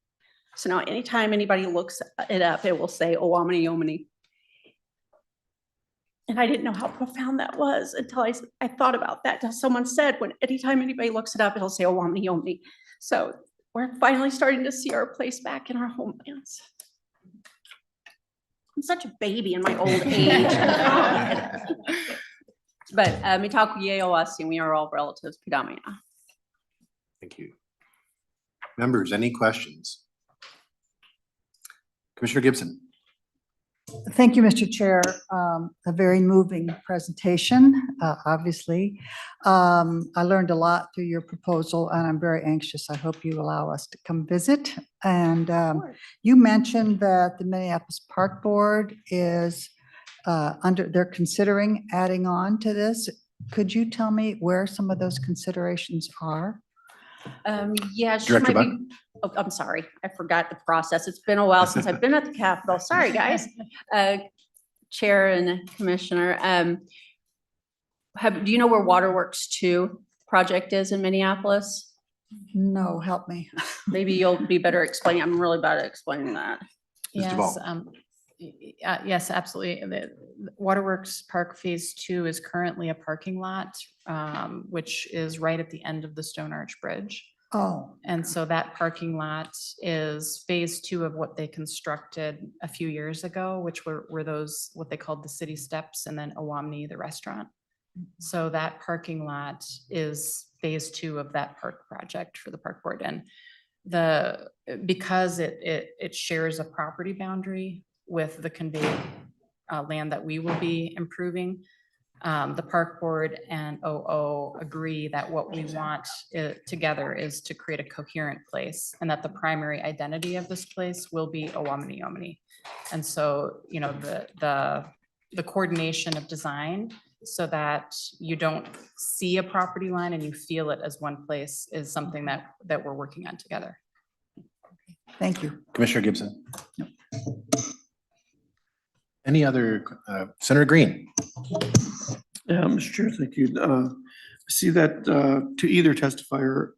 [SPEAKER 11] So now anytime anybody looks it up, it will say Owamni Yomni. And I didn't know how profound that was until I thought about that. Until someone said, anytime anybody looks it up, it'll say Owamni Yomni. So we're finally starting to see our place back in our homelands. I'm such a baby in my old age. But Mitaku Yeoasi, and we are all relatives, Pidamia.
[SPEAKER 1] Thank you. Members, any questions? Commissioner Gibson.
[SPEAKER 13] Thank you, Mr. Chair. A very moving presentation, obviously. I learned a lot through your proposal, and I'm very anxious. I hope you allow us to come visit. And you mentioned that the Minneapolis Park Board is they're considering adding on to this. Could you tell me where some of those considerations are?
[SPEAKER 11] Yeah, she
[SPEAKER 1] Director
[SPEAKER 11] might
[SPEAKER 1] Buck?
[SPEAKER 11] be. Oh, I'm sorry. I forgot the process. It's been a while since I've been at the Capitol. Sorry, guys. Chair and Commissioner. Do you know where Waterworks 2 project is in Minneapolis?
[SPEAKER 13] No, help me.
[SPEAKER 11] Maybe you'll be better explaining. I'm really bad at explaining that.
[SPEAKER 12] Yes, yes, absolutely. The Waterworks Park Phase 2 is currently a parking lot, which is right at the end of the Stone Arch Bridge.
[SPEAKER 13] Oh.
[SPEAKER 12] And so that parking lot is phase 2 of what they constructed a few years ago, which were those, what they called the city steps, and then Owamni, the restaurant. So that parking lot is phase 2 of that park project for the park board. And because it shares a property boundary with the conveyed land that we will be improving, the park board and OO agree that what we want together is to create a coherent place, and that the primary identity of this place will be Owamni Yomni. And so, you know, the coordination of design so that you don't see a property line and you feel it as one place is something that we're working on together.
[SPEAKER 13] Thank you.
[SPEAKER 1] Commissioner Gibson. No. Any other, Senator Green?
[SPEAKER 14] Yeah, Mr. Chair, thank you. I see that to either testifier,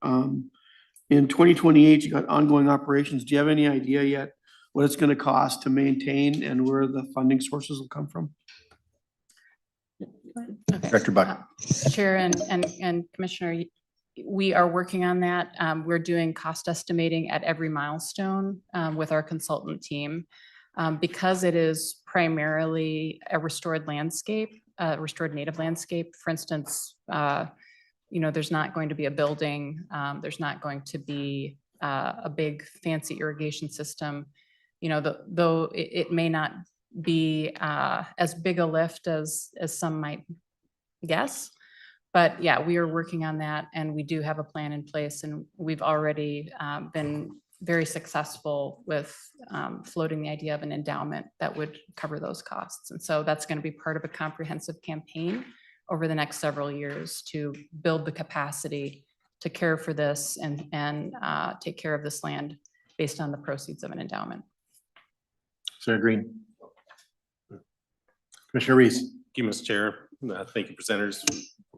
[SPEAKER 14] in 2028, you got ongoing operations. Do you have any idea yet what it's going to cost to maintain and where the funding sources will come from?
[SPEAKER 12] Okay.
[SPEAKER 1] Director Buck.
[SPEAKER 12] Chair and Commissioner, we are working on that. We're doing cost estimating at every milestone with our consultant team. Because it is primarily a restored landscape, restored native landscape. For instance, you know, there's not going to be a building. There's not going to be a big fancy irrigation system. You know, though it may not be as big a lift as some might guess. But yeah, we are working on that, and we do have a plan in place, and we've already been very successful with floating the idea of an endowment that would cover those costs. And so that's going to be part of a comprehensive campaign over the next several years to build the capacity to care for this and take care of this land based on the proceeds of an endowment.
[SPEAKER 1] Senator Green. Commissioner Reese.
[SPEAKER 4] Thank you, Mr. Chair. Thank you, presenters,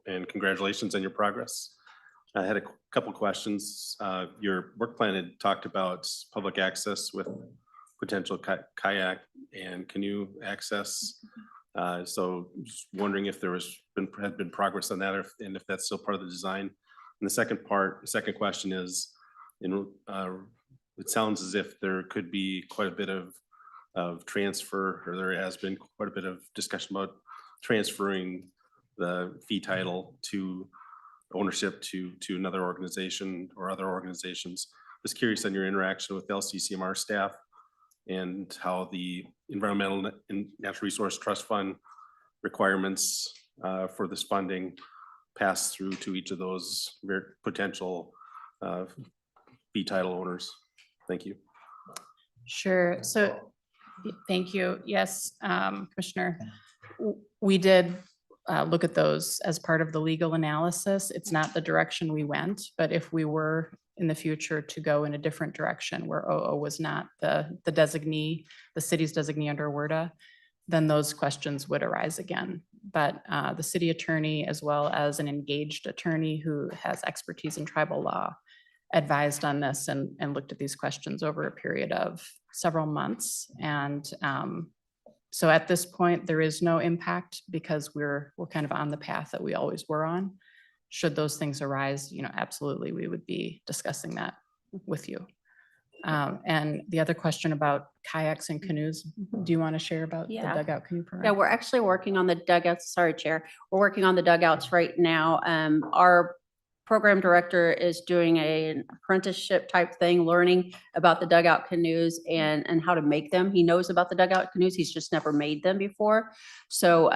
[SPEAKER 4] and congratulations on your progress. I had a couple questions. Your work plan had talked about public access with potential kayak and canoe access. So just wondering if there had been progress on that, and if that's still part of the design. And the second question is, it sounds as if there could be quite a bit of transfer, or there has been quite a bit of discussion about transferring the fee title to ownership to another organization or other organizations. Just curious on your interaction with LCCMR staff and how the Environmental and Natural Resource Trust Fund requirements for this funding pass through to each of those potential fee title owners? Thank you.
[SPEAKER 12] Sure. So, thank you. Yes, Commissioner, we did look at those as part of the legal analysis. It's not the direction we went, but if we were in the future to go in a different direction where OO was not the designee, the city's designee under WRDA, then those questions would arise again. But the city attorney, as well as an engaged attorney who has expertise in tribal law, advised on this and looked at these questions over a period of several months. And so at this point, there is no impact because we're kind of on the path that we always were on. Should those things arise, absolutely, we would be discussing that with you. And the other question about kayaks and canoes, do you want to share about the
[SPEAKER 11] Yeah.
[SPEAKER 12] dugout canoe
[SPEAKER 11] Yeah,
[SPEAKER 12] program?
[SPEAKER 11] we're actually working on the dugouts. Sorry, Chair. We're working on the dugouts right now. Our program director is doing an apprenticeship type thing, learning about the dugout canoes and how to make them. He knows about the dugout canoes. He's just never made them before. So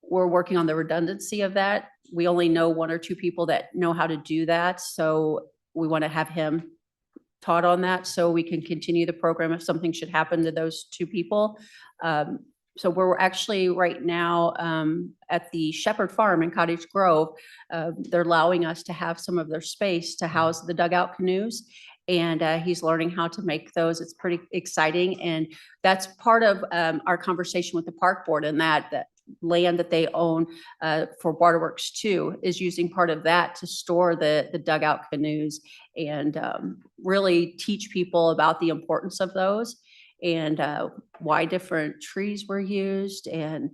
[SPEAKER 11] we're working on the redundancy of that. We only know 1 or 2 people that know how to do that. So we want to have him taught on that so we can continue the program if something should happen to those 2 people. So we're actually right now at the Shepherd Farm in Cottage Grove. They're allowing us to have some of their space to house the dugout canoes. And he's learning how to make those. It's pretty exciting. And that's part of our conversation with the park board, and that land that they own for Waterworks 2 is using part of that to store the dugout canoes and really teach people about the importance of those and why different trees were used and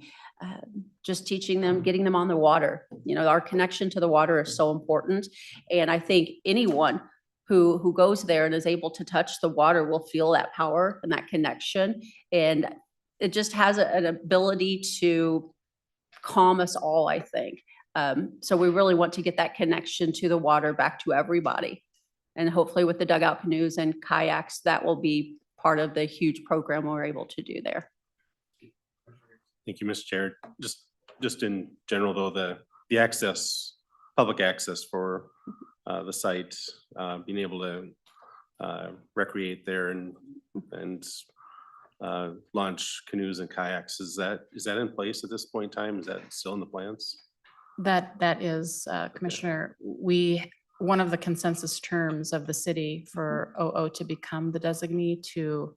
[SPEAKER 11] just teaching them, getting them on the water. Our connection to the water is so important. And I think anyone who goes there and is able to touch the water will feel that power and that connection. And it just has an ability to calm us all, I think. So we really want to get that connection to the water back to everybody. And hopefully with the dugout canoes and kayaks, that will be part of the huge program we're able to do there.
[SPEAKER 4] Thank you, Mr. Chair. Just in general, though, the access, public access for the site, being able to recreate there and launch canoes and kayaks, is that in place at this point in time? Is that still in the plans?
[SPEAKER 12] That is, Commissioner, one of the consensus terms of the city for OO to become the designee to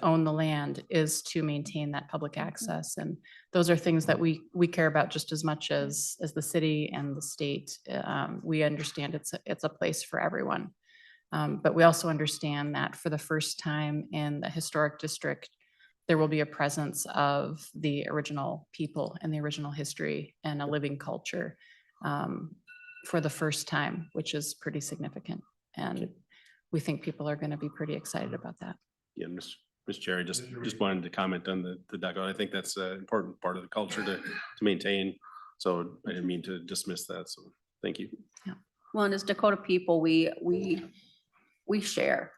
[SPEAKER 12] own the land is to maintain that public access. And those are things that we care about just as much as the city and the state. We understand it's a place for everyone. But we also understand that for the first time in the historic district, there will be a presence of the original people and the original history and a living culture for the first time, which is pretty significant. And we think people are going to be pretty excited about that.
[SPEAKER 4] Yeah, Mr. Chair, I just wanted to comment on the dugout. I think that's an important part of the culture to maintain. So I didn't mean to dismiss that. So thank you.
[SPEAKER 11] Yeah. Well, and as Dakota people, we share.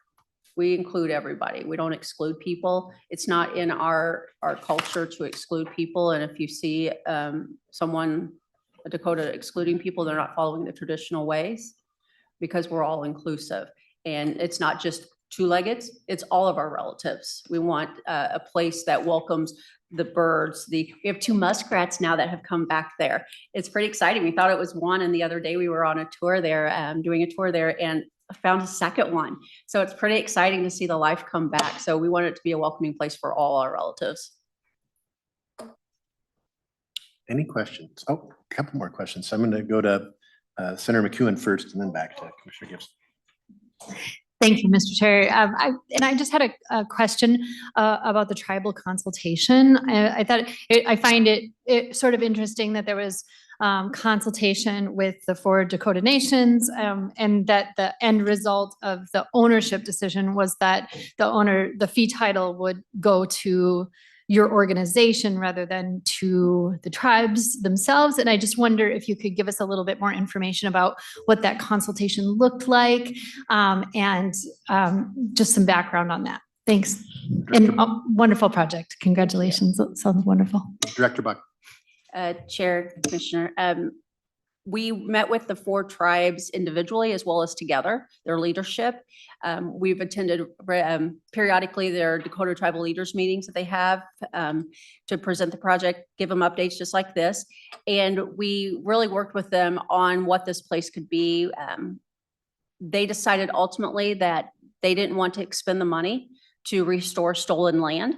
[SPEAKER 11] We include everybody. We don't exclude people. It's not in our culture to exclude people. And if you see someone, a Dakota, excluding people, they're not following the traditional ways, because we're all inclusive. And it's not just two-leggeds, it's all of our relatives. We want a place that welcomes the birds. We have 2 muskrats now that have come back there. It's pretty exciting. We thought it was one, and the other day we were on a tour there, doing a tour there, and found a second one. So it's pretty exciting to see the life come back. So we want it to be a welcoming place for all our relatives.
[SPEAKER 1] Any questions? Oh, a couple more questions. So I'm going to go to Senator McEwen first and then back to Commissioner Gibson.
[SPEAKER 3] Thank you, Mr. Chair. I just had a question about the tribal consultation. I find it sort of interesting that there was consultation with the 4 Dakota nations, and that the end result of the ownership decision was that the fee title would go to your organization rather than to the tribes themselves. And I just wonder if you could give us a little bit more information about what that consultation looked like, and just some background on that. Thanks. And wonderful project. Congratulations. It sounds wonderful.
[SPEAKER 1] Director Buck.
[SPEAKER 11] Chair, Commissioner, we met with the 4 tribes individually as well as together, their leadership. We've attended periodically their Dakota Tribal Leaders meetings that they have to present the project, give them updates just like this. And we really worked with them on what this place could be. They decided ultimately that they didn't want to expend the money to restore stolen land.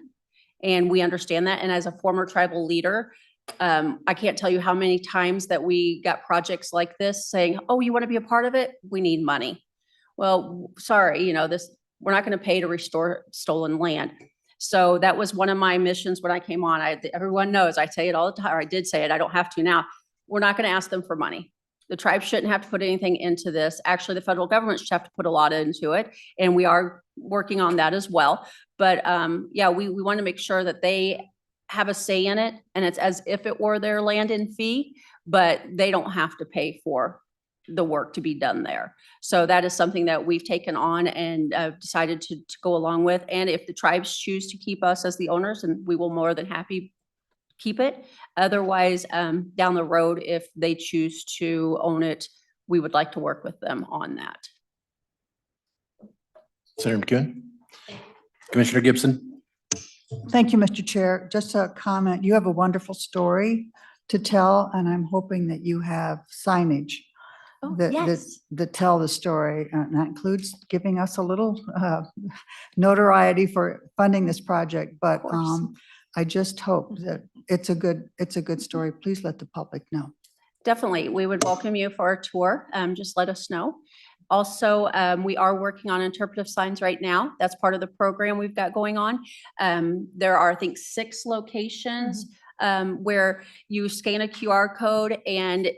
[SPEAKER 11] And we understand that. And as a former tribal leader, I can't tell you how many times that we got projects like this saying, oh, you want to be a part of it? We need money. Well, sorry, you know, we're not going to pay to restore stolen land. So that was one of my missions when I came on. Everyone knows, I say it all the time, or I did say it, I don't have to now. We're not going to ask them for money. The tribe shouldn't have to put anything into this. Actually, the federal government should have to put a lot into it. And we are working on that as well. But yeah, we want to make sure that they have a say in it, and it's as if it were their land and fee, but they don't have to pay for the work to be done there. So that is something that we've taken on and decided to go along with. And if the tribes choose to keep us as the owners, and we will more than happy keep it. Otherwise, down the road, if they choose to own it, we would like to work with them on that.
[SPEAKER 1] Senator McEwen. Commissioner Gibson.
[SPEAKER 13] Thank you, Mr. Chair. Just a comment. You have a wonderful story to tell, and I'm hoping that you have signage that tell the story. And that includes giving us a little notoriety for funding this project. But I just hope that it's a good story. Please let the public know.
[SPEAKER 11] Definitely. We would welcome you for a tour. Just let us know. Also, we are working on interpretive signs right now. That's part of the program we've got going on. There are, I think, 6 locations where you scan a QR code and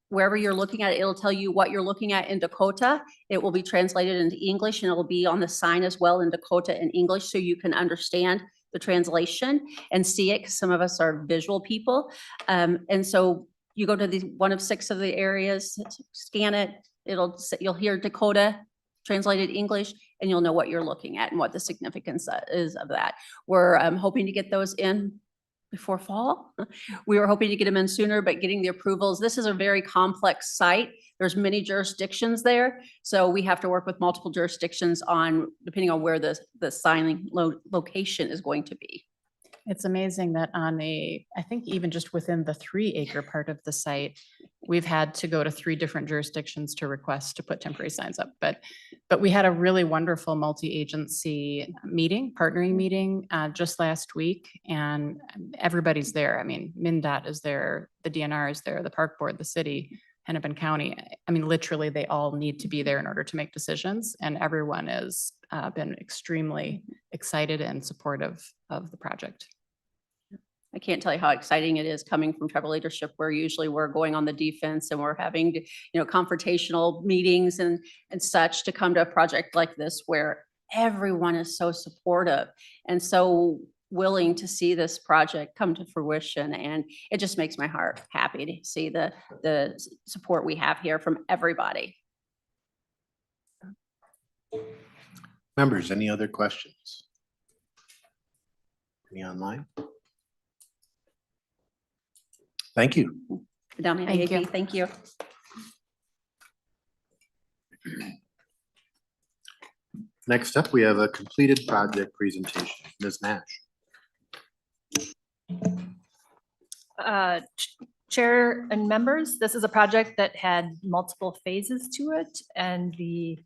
[SPEAKER 11] wherever you're looking at it, it'll tell you what you're looking at in Dakota. It will be translated into English, and it'll be on the sign as well in Dakota and English, so you can understand the translation and see it, because some of us are visual people. And so you go to one of 6 of the areas, scan it, you'll hear Dakota translated English, and you'll know what you're looking at and what the significance is of that. We're hoping to get those in before fall. We were hoping to get them in sooner, but getting the approvals. This is a very complex site. There's many jurisdictions there. So we have to work with multiple jurisdictions depending on where the signing location is going to be.
[SPEAKER 12] It's amazing that I think even just within the 3-acre part of the site, we've had to go to 3 different jurisdictions to request to put temporary signs up. But we had a really wonderful multi-agency partnering meeting just last week, and everybody's there. I mean, MnDOT is there, the DNR is there, the park board, the city, Hennepin County. I mean, literally, they all need to be there in order to make decisions, and everyone has been extremely excited and supportive of the project.
[SPEAKER 11] I can't tell you how exciting it is coming from tribal leadership, where usually we're going on the defense and we're having, confrontational meetings and such, to come to a project like this where everyone is so supportive and so willing to see this project come to fruition. And it just makes my heart happy to see the support we have here from everybody.
[SPEAKER 1] Members, any other questions? Any online? Thank you.
[SPEAKER 11] Thank you. Thank you.
[SPEAKER 1] Next up, we have a completed project presentation. Ms. Nash.
[SPEAKER 8] Chair and members, this is a project that had multiple phases to it, and the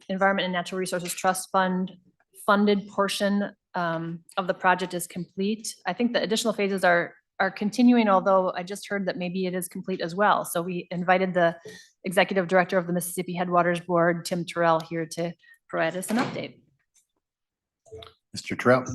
[SPEAKER 8] Environment and Natural Resources Trust Fund funded portion of the project is complete. I think the additional phases are continuing, although I just heard that maybe it is complete as well. So we invited the Executive Director of the Mississippi Headwaters Board, Tim Terrell, here to provide us an update.
[SPEAKER 1] Mr. Terrell.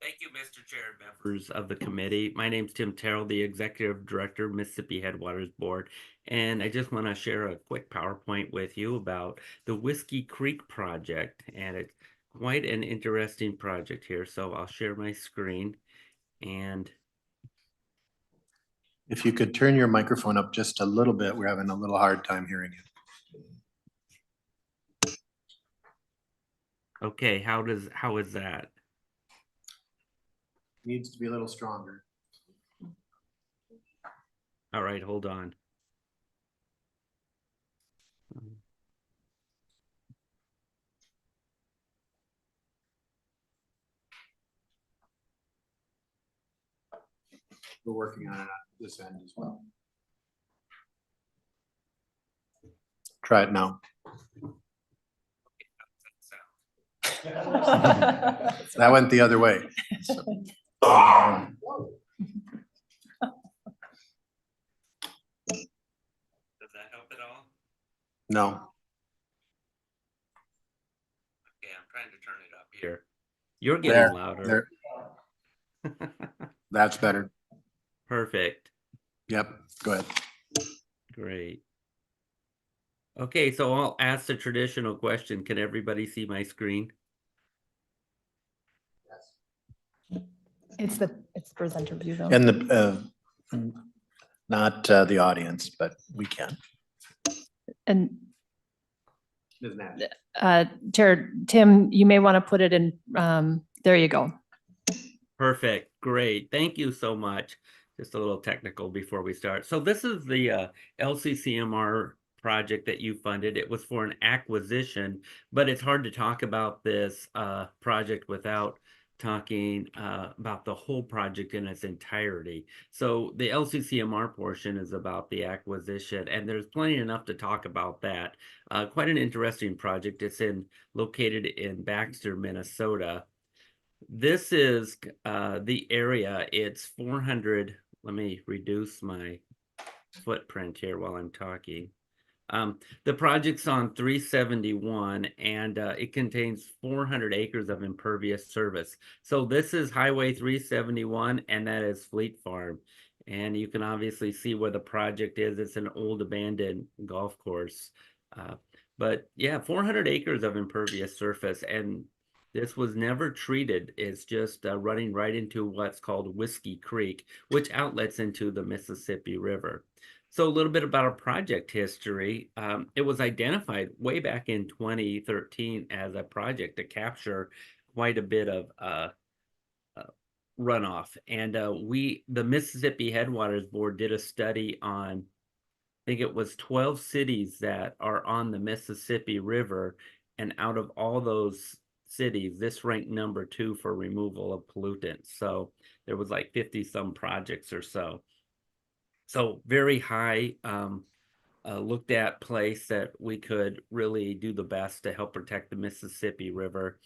[SPEAKER 15] Thank you, Mr. Chair and members of the committee. My name is Tim Terrell, the Executive Director of Mississippi Headwaters Board, and I just want to share a quick PowerPoint with you about the Whiskey Creek project, and it's quite an interesting project here. So I'll share my screen, and
[SPEAKER 1] if you could turn your microphone up just a little bit, we're having a little hard time hearing you.
[SPEAKER 15] Okay, how is that?
[SPEAKER 1] Needs to be a little stronger.
[SPEAKER 15] All right, hold on.
[SPEAKER 1] We're working on it on this end as well. Try it now. That went the other way.
[SPEAKER 15] Does that help at all?
[SPEAKER 1] No,
[SPEAKER 15] Okay, I'm trying to turn it up here. You're
[SPEAKER 1] there,
[SPEAKER 15] getting louder.
[SPEAKER 1] that's better.
[SPEAKER 15] Perfect.
[SPEAKER 1] Yep, go ahead.
[SPEAKER 15] Great. Okay, so I'll ask the traditional question. Can everybody see my screen?
[SPEAKER 8] It's the presenter view though.
[SPEAKER 1] And not the audience, but we can.
[SPEAKER 8] And
[SPEAKER 1] Ms. Nash.
[SPEAKER 8] Chair Tim, you may want to put it in, there you go.
[SPEAKER 15] Perfect. Great. Thank you so much. Just a little technical before we start. So this is the LCCMR project that you funded. It was for an acquisition, but it's hard to talk about this project without talking about the whole project in its entirety. So the LCCMR portion is about the acquisition, and there's plenty enough to talk about that. Quite an interesting project. It's located in Baxter, Minnesota. This is the area. It's 400. Let me reduce my footprint here while I'm talking. The project's on 371 and it contains 400 acres of impervious surface. So this is Highway 371 and that is Fleet Farm. And you can obviously see where the project is. It's an old abandoned golf course. But yeah, 400 acres of impervious surface, and this was never treated. It's just running right into what's called Whiskey Creek, which outlets into the Mississippi River. So a little bit about our project history. It was identified way back in 2013 as a project to capture quite a bit of runoff. And the Mississippi Headwaters Board did a study on, I think it was 12 cities that are on the Mississippi River. And out of all those cities, this ranked number 2 for removal of pollutants. So there was like 50 some projects or so. So very high looked at place that we could really do the best to help protect the Mississippi River.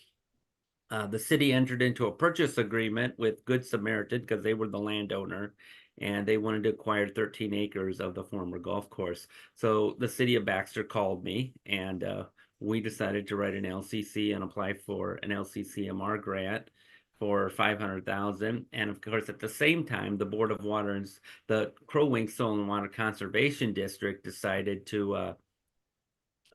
[SPEAKER 15] The city entered into a purchase agreement with Good Samaritan because they were the landowner and they wanted to acquire 13 acres of the former golf course. So the city of Baxter called me and we decided to write an LCC and apply for an LCCMR grant for $500,000. And of course, at the same time, the Board of Waters, the Crow Wing Soil and Water Conservation District decided to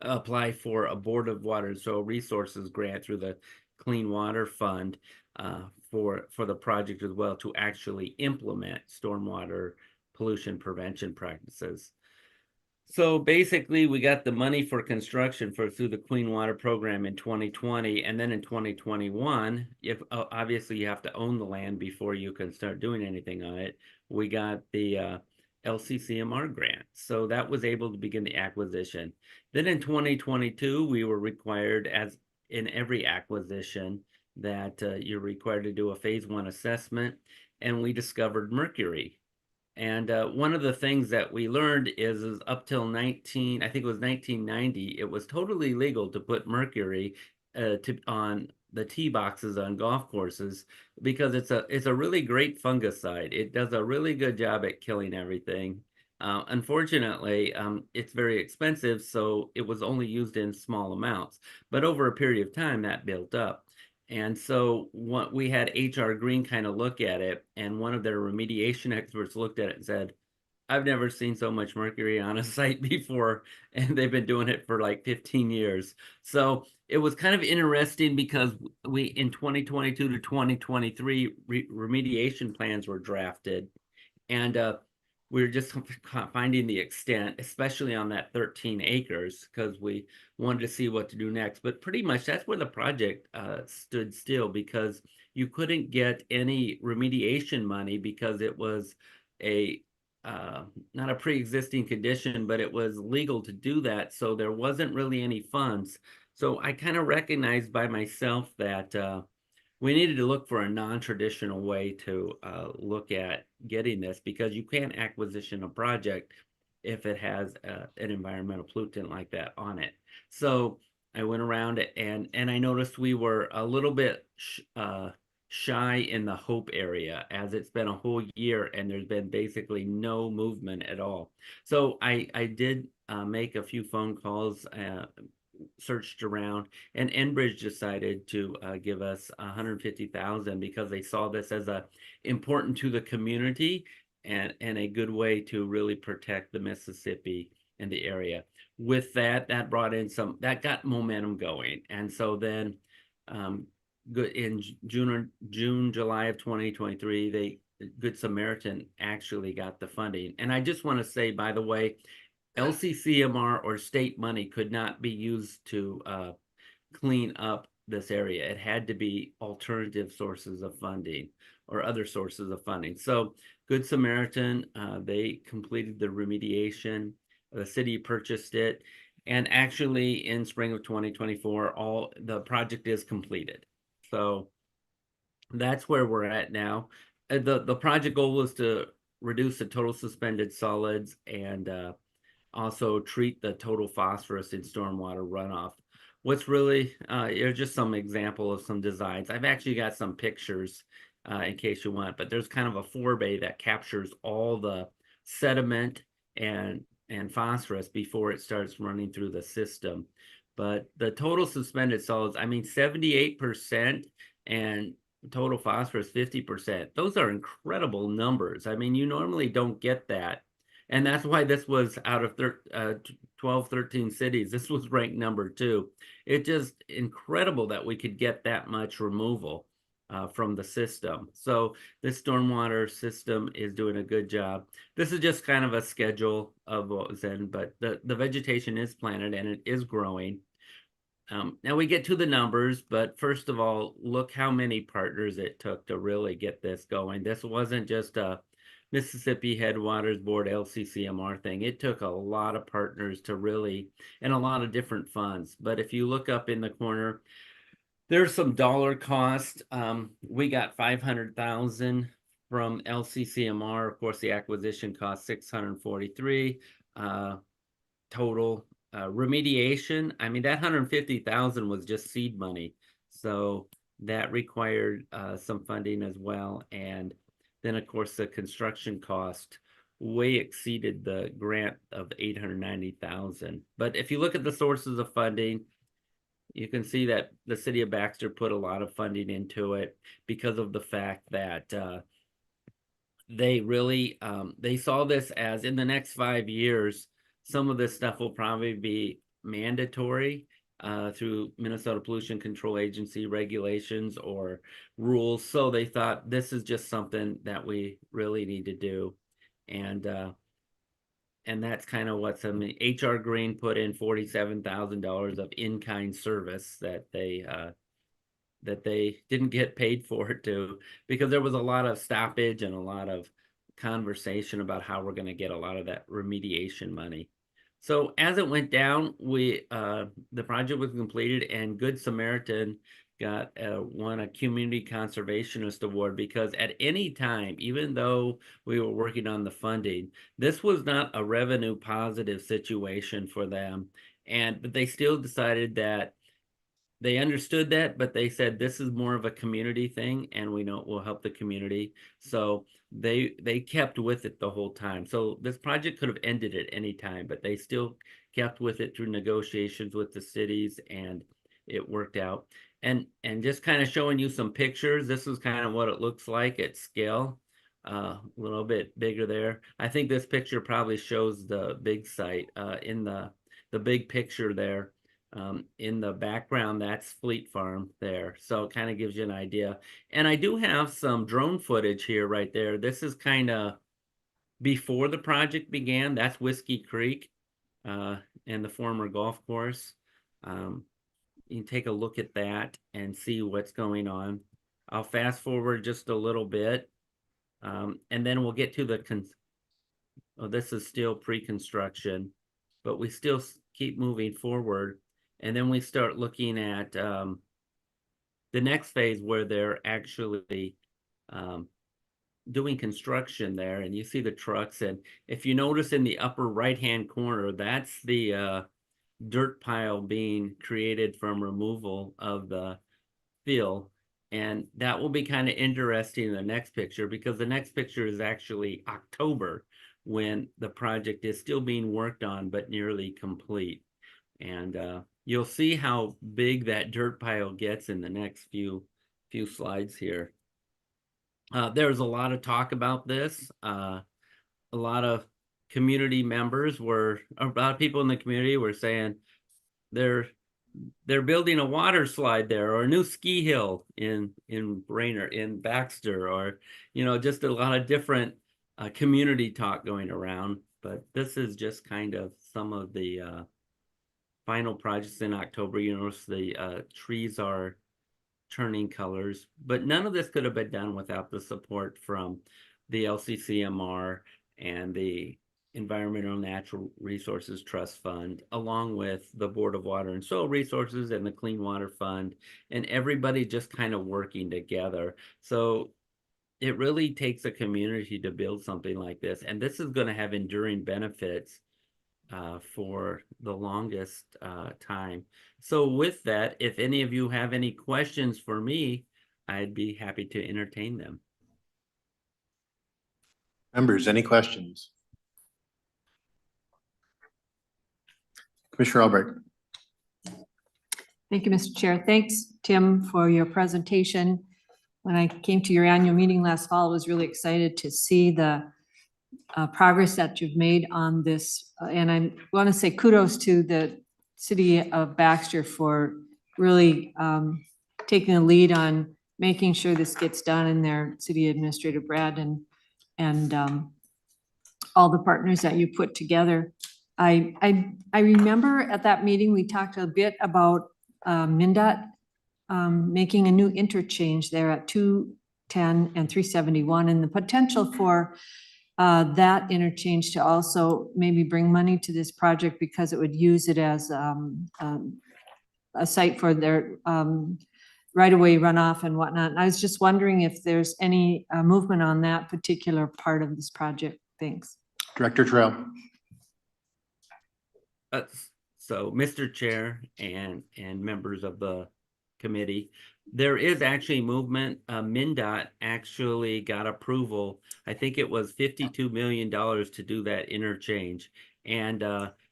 [SPEAKER 15] apply for a Board of Water and Soil Resources grant through the Clean Water Fund for the project as well to actually implement stormwater pollution prevention practices. So basically, we got the money for construction through the Clean Water Program in 2020, and then in 2021, obviously you have to own the land before you can start doing anything on it. We got the LCCMR grant, so that was able to begin the acquisition. Then in 2022, we were required, as in every acquisition, that you're required to do a phase 1 assessment, and we discovered mercury. And one of the things that we learned is up till I think it was 1990, it was totally legal to put mercury on the tee boxes on golf courses because it's a really great fungicide. It does a really good job at killing everything. Unfortunately, it's very expensive, so it was only used in small amounts. But over a period of time, that built up. And so what we had HR Green kind of look at it, and one of their remediation experts looked at it and said, I've never seen so much mercury on a site before, and they've been doing it for like 15 years. So it was kind of interesting because we, in 2022 to 2023, remediation plans were drafted, and we were just finding the extent, especially on that 13 acres, because we wanted to see what to do next. But pretty much that's where the project stood still, because you couldn't get any remediation money because it was a not a pre-existing condition, but it was legal to do that. So there wasn't really any funds. So I kind of recognized by myself that we needed to look for a non-traditional way to look at getting this, because you can't acquisition a project if it has an environmental pollutant like that on it. So I went around it and I noticed we were a little bit shy in the Hope area, as it's been a whole year and there's been basically no movement at all. So I did make a few phone calls, searched around, and Enbridge decided to give us 150,000 because they saw this as a important to the community and a good way to really protect the Mississippi and the area. With that, that brought in some, that got momentum going. And so then in June, July of 2023, Good Samaritan actually got the funding. And I just want to say, by the way, LCCMR or state money could not be used to clean up this area. It had to be alternative sources of funding or other sources of funding. So Good Samaritan, they completed the remediation. The city purchased it. And actually in spring of 2024, the project is completed. So that's where we're at now. The project goal was to reduce the total suspended solids and also treat the total phosphorus in stormwater runoff. What's really, here's just some example of some designs. I've actually got some pictures in case you want, but there's kind of a forebay that captures all the sediment and phosphorus before it starts running through the system. But the total suspended solids, I mean, 78% and total phosphorus 50%. Those are incredible numbers. I mean, you normally don't get that. And that's why this was out of 12, 13 cities. This was ranked number 2. It's just incredible that we could get that much removal from the system. So this stormwater system is doing a good job. This is just kind of a schedule of what was in, but the vegetation is planted and it is growing. Now we get to the numbers, but first of all, look how many partners it took to really get this going. This wasn't just a Mississippi Headwaters Board LCCMR thing. It took a lot of partners to really, and a lot of different funds. But if you look up in the corner, there's some dollar cost. We got 500,000 from LCCMR. Of course, the acquisition cost 643 total. Remediation, I mean, that 150,000 was just seed money. So that required some funding as well. And then, of course, the construction cost way exceeded the grant of 890,000. But if you look at the sources of funding, you can see that the city of Baxter put a lot of funding into it because of the fact that they really, they saw this as in the next 5 years, some of this stuff will probably be mandatory through Minnesota Pollution Control Agency regulations or rules. So they thought this is just something that we really need to do. And that's kind of what's, I mean, HR Green put in $47,000 of in-kind service that they didn't get paid for it to, because there was a lot of stoppage and a lot of conversation about how we're going to get a lot of that remediation money. So as it went down, the project was completed and Good Samaritan won a Community Conservationist Award, because at any time, even though we were working on the funding, this was not a revenue positive situation for them. But they still decided that they understood that, but they said this is more of a community thing and we know it will help the community. So they kept with it the whole time. So this project could have ended at any time, but they still kept with it through negotiations with the cities, and it worked out. And just kind of showing you some pictures, this is kind of what it looks like at scale, a little bit bigger there. I think this picture probably shows the big site in the big picture there. In the background, that's Fleet Farm there. So it kind of gives you an idea. And I do have some drone footage here right there. This is kind of before the project began. That's Whiskey Creek and the former golf course. You can take a look at that and see what's going on. I'll fast forward just a little bit. And then we'll get to oh, this is still pre-construction, but we still keep moving forward. And then we start looking at the next phase where they're actually doing construction there, and you see the trucks. And if you notice in the upper right-hand corner, that's the dirt pile being created from removal of the fill. And that will be kind of interesting in the next picture, because the next picture is actually October, when the project is still being worked on but nearly complete. And you'll see how big that dirt pile gets in the next few slides here. There's a lot of talk about this. A lot of community members a lot of people in the community were saying they're building a water slide there, or a new ski hill in Brainerd, in Baxter, or, you know, just a lot of different community talk going around. But this is just kind of some of the final projects in October. You notice the trees are turning colors, but none of this could have been done without the support from the LCCMR and the Environmental Natural Resources Trust Fund, along with the Board of Water and Soil Resources and the Clean Water Fund, and everybody just kind of working together. So it really takes a community to build something like this, and this is going to have enduring benefits for the longest time. So with that, if any of you have any questions for me, I'd be happy to entertain them.
[SPEAKER 1] Members, any questions? Commissioner Albrecht.
[SPEAKER 16] Thank you, Mr. Chair. Thanks, Tim, for your presentation. When I came to your annual meeting last fall, I was really excited to see the progress that you've made on this. And I want to say kudos to the city of Baxter for really taking the lead on making sure this gets done, in their city administrator Brad and all the partners that you put together. I remember at that meeting, we talked a bit about MnDOT making a new interchange there at 210 and 371, and the potential for that interchange to also maybe bring money to this project, because it would use it as a site for their right-of-way runoff and whatnot. And I was just wondering if there's any movement on that particular part of this project. Thanks.
[SPEAKER 1] Director Trail.
[SPEAKER 15] So, Mr. Chair and members of the committee, there is actually movement. MnDOT actually got approval. I think it was $52 million to do that interchange. And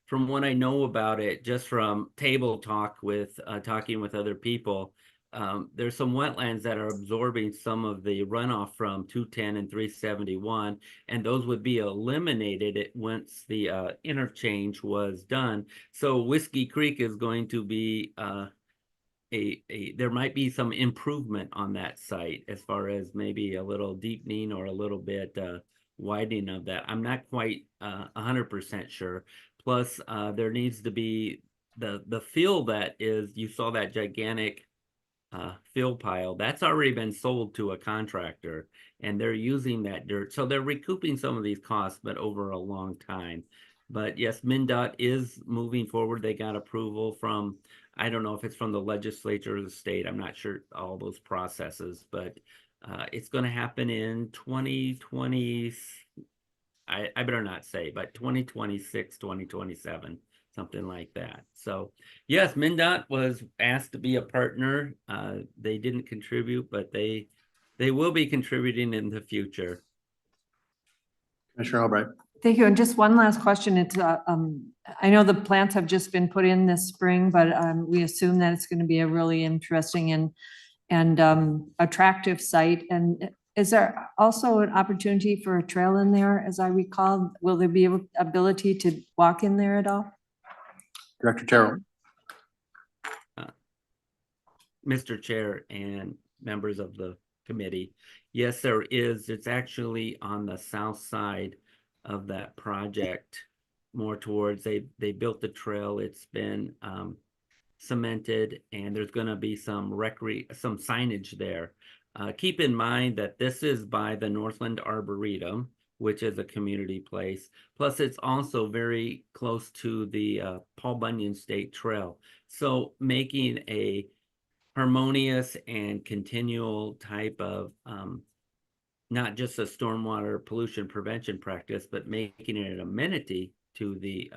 [SPEAKER 15] from what I know about it, just from table talk with talking with other people, there's some wetlands that are absorbing some of the runoff from 210 and 371, and those would be eliminated once the interchange was done. So Whiskey Creek is going to be there might be some improvement on that site, as far as maybe a little deepening or a little bit widening of that. I'm not quite 100% sure. Plus, there needs to be the fill that is, you saw that gigantic fill pile, that's already been sold to a contractor, and they're using that dirt. So they're recouping some of these costs, but over a long time. But yes, MnDOT is moving forward. They got approval from, I don't know if it's from the legislature or the state. I'm not sure all those processes, but it's going to happen in 2020. I better not say, but 2026, 2027, something like that. So yes, MnDOT was asked to be a partner. They didn't contribute, but they will be contributing in the future.
[SPEAKER 1] Commissioner Albright.
[SPEAKER 16] Thank you. And just one last question. It's I know the plants have just been put in this spring, but we assume that it's going to be a really interesting and attractive site. And is there also an opportunity for a trail in there, as I recall? Will there be ability to walk in there at all?
[SPEAKER 1] Director Terrell.
[SPEAKER 15] Mr. Chair and members of the committee, yes, there is. It's actually on the south side of that project, more towards, they built the trail. It's been cemented, and there's going to be some signage there. Keep in mind that this is by the Northland Arboretum, which is a community place. Plus, it's also very close to the Paul Bunyan State Trail. So making a harmonious and continual type of not just a stormwater pollution prevention practice, but making it an amenity to the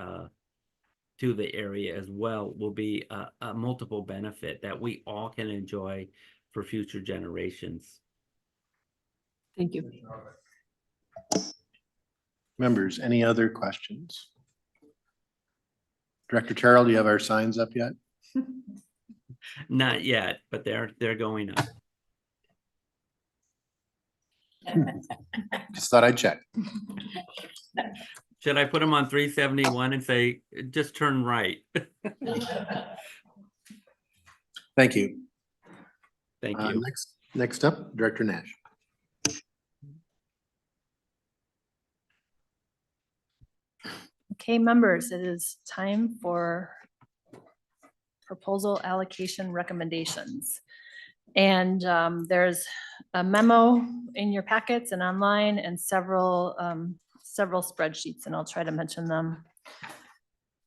[SPEAKER 15] area as well will be a multiple benefit that we all can enjoy for future generations.
[SPEAKER 16] Thank you.
[SPEAKER 1] Members, any other questions? Director Terrell, do you have our signs up yet?
[SPEAKER 15] Not yet, but they're going up.
[SPEAKER 1] Just thought I'd check.
[SPEAKER 15] Should I put them on 371 and say, just turn right?
[SPEAKER 1] Thank you.
[SPEAKER 15] Thank you.
[SPEAKER 1] Next up, Director Nash.
[SPEAKER 8] Okay, members, it is time for proposal allocation recommendations. And there's a memo in your packets and online and several spreadsheets, and I'll try to mention them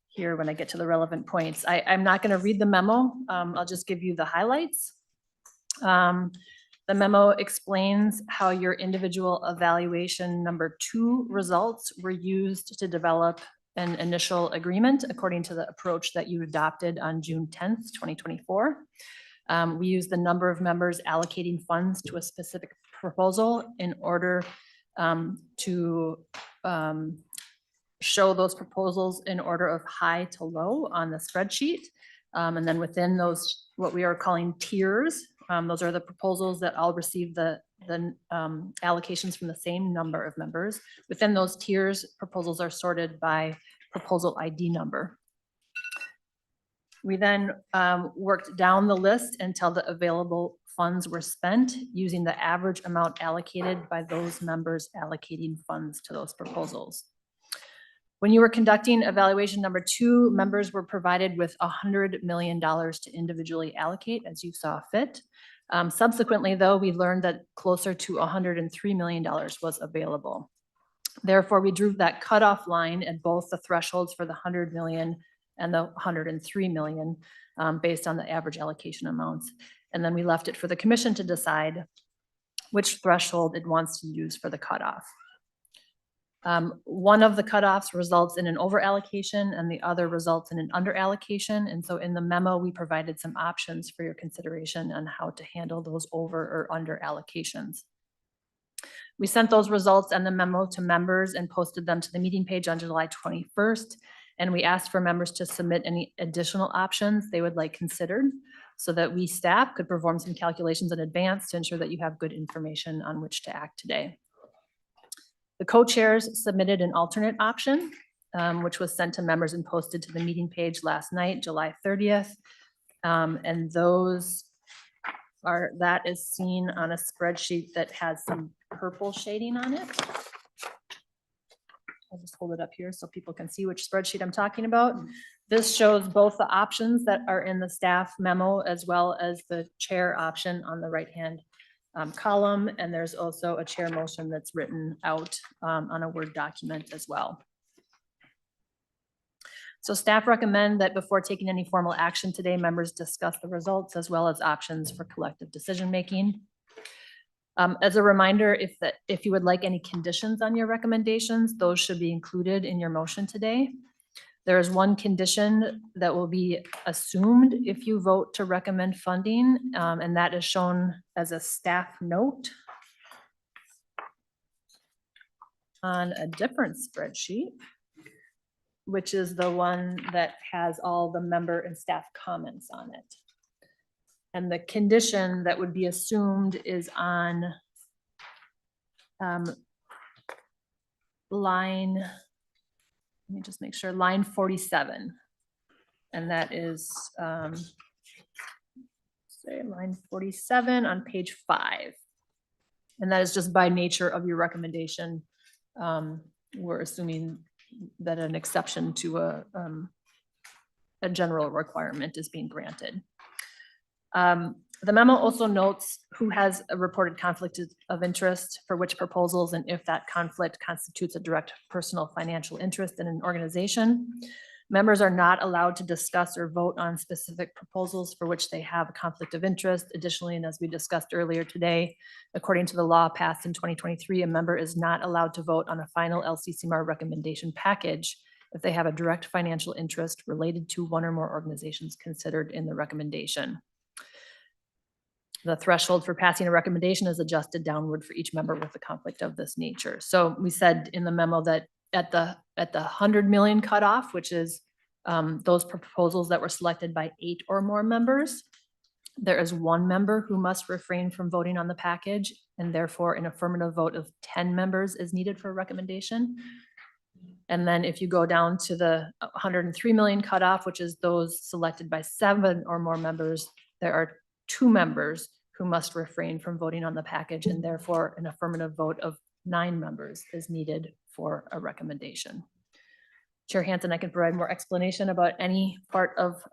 [SPEAKER 8] here when I get to the relevant points. I'm not going to read the memo. I'll just give you the highlights. The memo explains how your individual evaluation number 2 results were used to develop an initial agreement according to the approach that you adopted on June 10th, 2024. We use the number of members allocating funds to a specific proposal in order to show those proposals in order of high to low on the spreadsheet. And then within those, what we are calling tiers, those are the proposals that all receive the allocations from the same number of members. Within those tiers, proposals are sorted by proposal ID number. We then worked down the list until the available funds were spent using the average amount allocated by those members allocating funds to those proposals. When you were conducting evaluation number 2, members were provided with $100 million to individually allocate as you saw fit. Subsequently, though, we learned that closer to $103 million was available. Therefore, we drew that cutoff line at both the thresholds for the 100 million and the 103 million based on the average allocation amounts. And then we left it for the commission to decide which threshold it wants to use for the cutoff. One of the cutoffs results in an over allocation and the other results in an under allocation. And so in the memo, we provided some options for your consideration on how to handle those over or under allocations. We sent those results and the memo to members and posted them to the meeting page on July 21st. And we asked for members to submit any additional options they would like considered so that we staff could perform some calculations in advance to ensure that you have good information on which to act today. The co-chairs submitted an alternate option, which was sent to members and posted to the meeting page last night, July 30th. And that is seen on a spreadsheet that has some purple shading on it. I'll just hold it up here so people can see which spreadsheet I'm talking about. This shows both the options that are in the staff memo as well as the chair option on the right-hand column. And there's also a chair motion that's written out on a Word document as well. So staff recommend that before taking any formal action today, members discuss the results as well as options for collective decision-making. As a reminder, if you would like any conditions on your recommendations, those should be included in your motion today. There is one condition that will be assumed if you vote to recommend funding, and that is shown as a staff note on a different spreadsheet, which is the one that has all the member and staff comments on it. And the condition that would be assumed is on line, let me just make sure, line 47. And that is, say line 47 on page 5. And that is just by nature of your recommendation. We're assuming that an exception to a general requirement is being granted. The memo also notes who has a reported conflict of interest for which proposals and if that conflict constitutes a direct personal financial interest in an organization. Members are not allowed to discuss or vote on specific proposals for which they have a conflict of interest. Additionally, and as we discussed earlier today, according to the law passed in 2023, a member is not allowed to vote on a final LCCMR recommendation package if they have a direct financial interest related to one or more organizations considered in the recommendation. The threshold for passing a recommendation is adjusted downward for each member with a conflict of this nature. So we said in the memo that at the 100 million cutoff, which is those proposals that were selected by 8 or more members, there is 1 member who must refrain from voting on the package, and therefore an affirmative vote of 10 members is needed for a recommendation. And then if you go down to the 103 million cutoff, which is those selected by 7 or more members, there are 2 members who must refrain from voting on the package, and therefore an affirmative vote of 9 members is needed for a recommendation. Chair Hansen, I can provide more explanation about any part of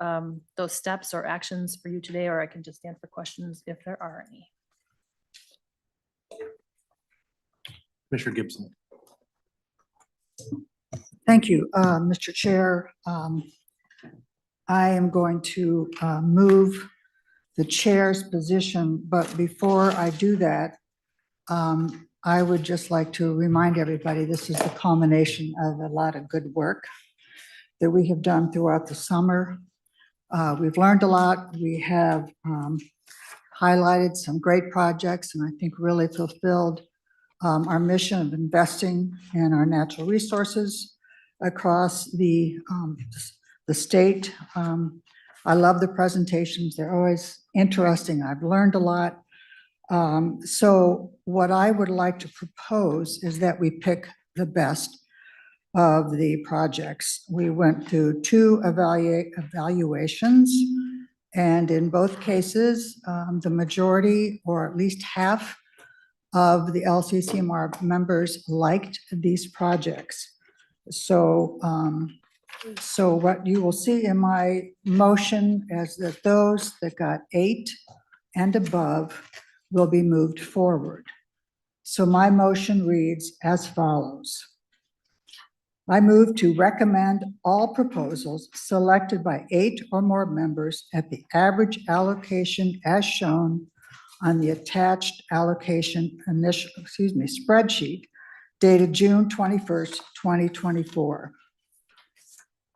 [SPEAKER 8] those steps or actions for you today, or I can just stand for questions if there are any.
[SPEAKER 1] Commissioner Gibson.
[SPEAKER 13] Thank you, Mr. Chair. I am going to move the chair's position, but before I do that, I would just like to remind everybody this is the culmination of a lot of good work that we have done throughout the summer. We've learned a lot. We have highlighted some great projects and I think really fulfilled our mission of investing in our natural resources across the state. I love the presentations. They're always interesting. I've learned a lot. So what I would like to propose is that we pick the best of the projects. We went through 2 evaluations, and in both cases, the majority or at least half of the LCCMR members liked these projects. So, so what you will see in my motion is that those that got 8 and above will be moved forward. So my motion reads as follows. I move to recommend all proposals selected by 8 or more members at the average allocation as shown on the attached allocation spreadsheet dated June 21st, 2024.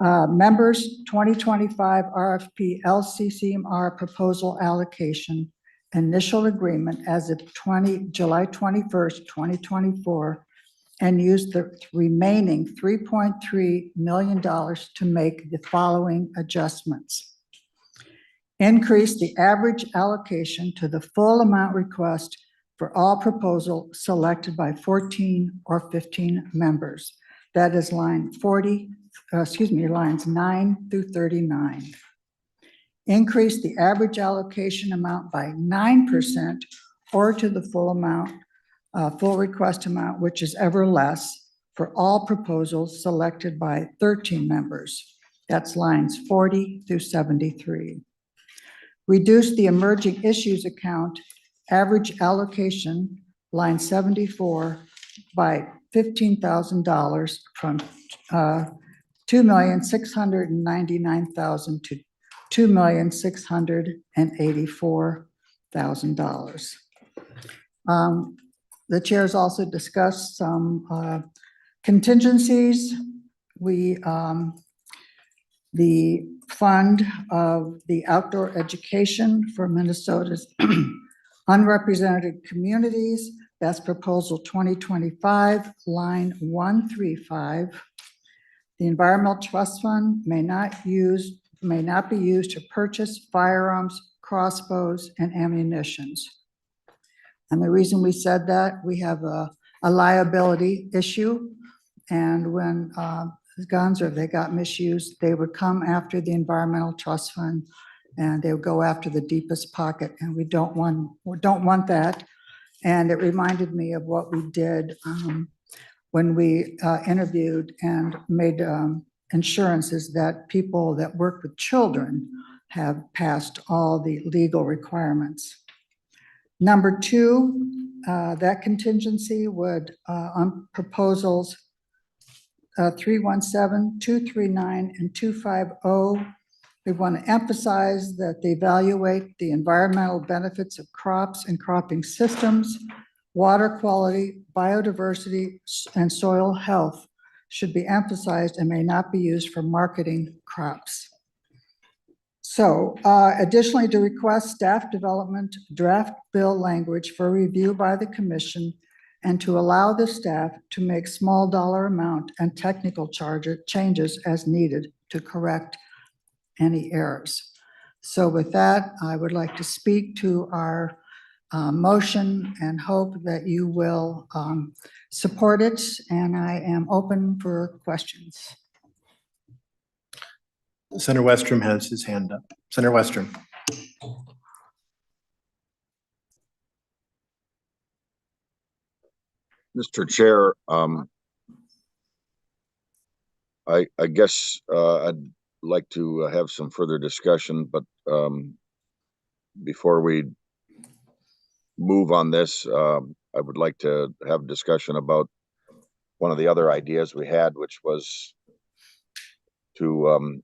[SPEAKER 13] Members 2025 RFP LCCMR proposal allocation initial agreement as of July 21st, 2024, and use the remaining $3.3 million to make the following adjustments. Increase the average allocation to the full amount request for all proposals selected by 14 or 15 members. That is lines 9 through 39. Increase the average allocation amount by 9% or to the full amount, full request amount, which is ever less for all proposals selected by 13 members. That's lines 40 through 73. Reduce the emerging issues account average allocation, line 74, by $15,000 from $2,699,000 to $2,684,000. The chairs also discussed some contingencies. The fund of the outdoor education for Minnesota's unrepresented communities, that's proposal 2025, line 135. The Environmental Trust Fund may not be used to purchase firearms, crossbows, and ammunitions. And the reason we said that, we have a liability issue, and when guns, or if they got misused, they would come after the Environmental Trust Fund, and they would go after the deepest pocket, and we don't want that. And it reminded me of what we did when we interviewed and made insurances that people that work with children have passed all the legal requirements. Number two, that contingency would, on proposals 317, 239, and 250, we want to emphasize that they evaluate the environmental benefits of crops and cropping systems, water quality, biodiversity, and soil health should be emphasized and may not be used for marketing crops. So additionally, to request staff development draft bill language for review by the commission and to allow the staff to make small dollar amount and technical changes as needed to correct any errors. So with that, I would like to speak to our motion and hope that you will support it, and I am open for questions.
[SPEAKER 1] Senator Westrom has his hand up. Senator Westrom.
[SPEAKER 7] Mr. Chair, I guess I'd like to have some further discussion, but before we move on this, I would like to have discussion about one of the other ideas we had, which was to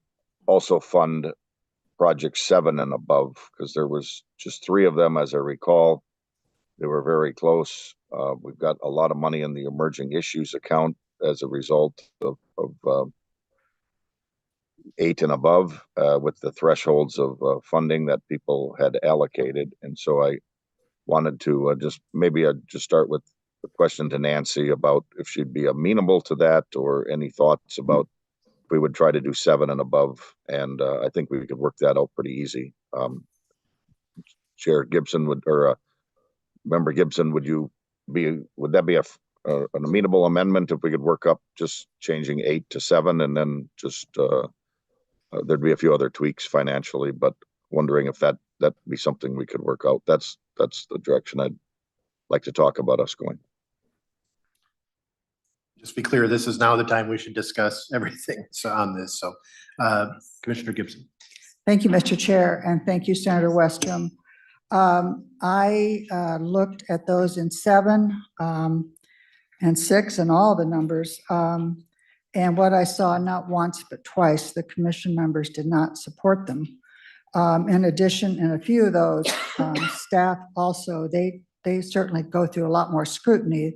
[SPEAKER 7] also fund project 7 and above, because there was just 3 of them, as I recall. They were very close. We've got a lot of money in the emerging issues account as a result of 8 and above, with the thresholds of funding that people had allocated. And so I wanted to just start with a question to Nancy about if she'd be amenable to that, or any thoughts about if we would try to do 7 and above. And I think we could work that out pretty easy. Chair Gibson Member Gibson, would that be an amenable amendment if we could work up just changing 8 to 7, and then just there'd be a few other tweaks financially, but wondering if that'd be something we could work out. That's the direction I'd like to talk about us going.
[SPEAKER 1] Just be clear, this is now the time we should discuss everything on this. So Commissioner Gibson.
[SPEAKER 13] Thank you, Mr. Chair, and thank you, Senator Westrom. I looked at those in 7 and 6 and all the numbers. And what I saw, not once but twice, the commission members did not support them. In addition, in a few of those, staff also, they certainly go through a lot more scrutiny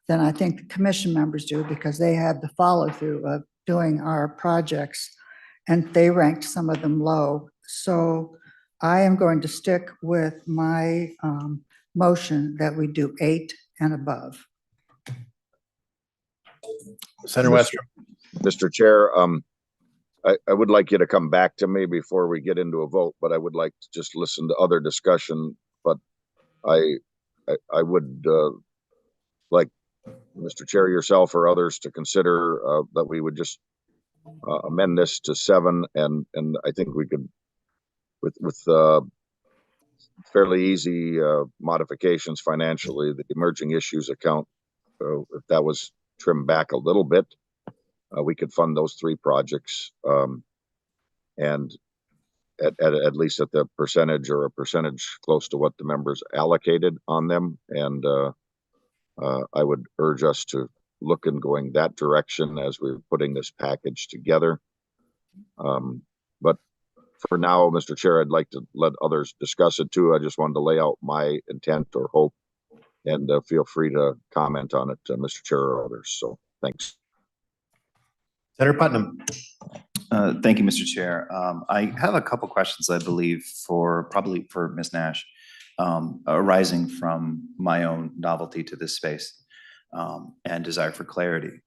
[SPEAKER 13] than I think the commission members do, because they had the follow through of doing our projects, and they ranked some of them low. So I am going to stick with my motion that we do 8 and above.
[SPEAKER 1] Senator Westrom.
[SPEAKER 7] Mr. Chair, I would like you to come back to me before we get into a vote, but I would like to just listen to other discussion. But I would like Mr. Chair, yourself or others to consider that we would just amend this to 7, and I think we could, with fairly easy modifications financially, the emerging issues account, if that was trimmed back a little bit, we could fund those 3 projects, and at least at the percentage or a percentage close to what the members allocated on them. And I would urge us to look in going that direction as we're putting this package together. But for now, Mr. Chair, I'd like to let others discuss it too. I just wanted to lay out my intent or hope, and feel free to comment on it, Mr. Chair or others. So thanks.
[SPEAKER 1] Senator Putnam.
[SPEAKER 17] Thank you, Mr. Chair. I have a couple questions, I believe, probably for Ms. Nash, arising from my own novelty to this space and desire for clarity,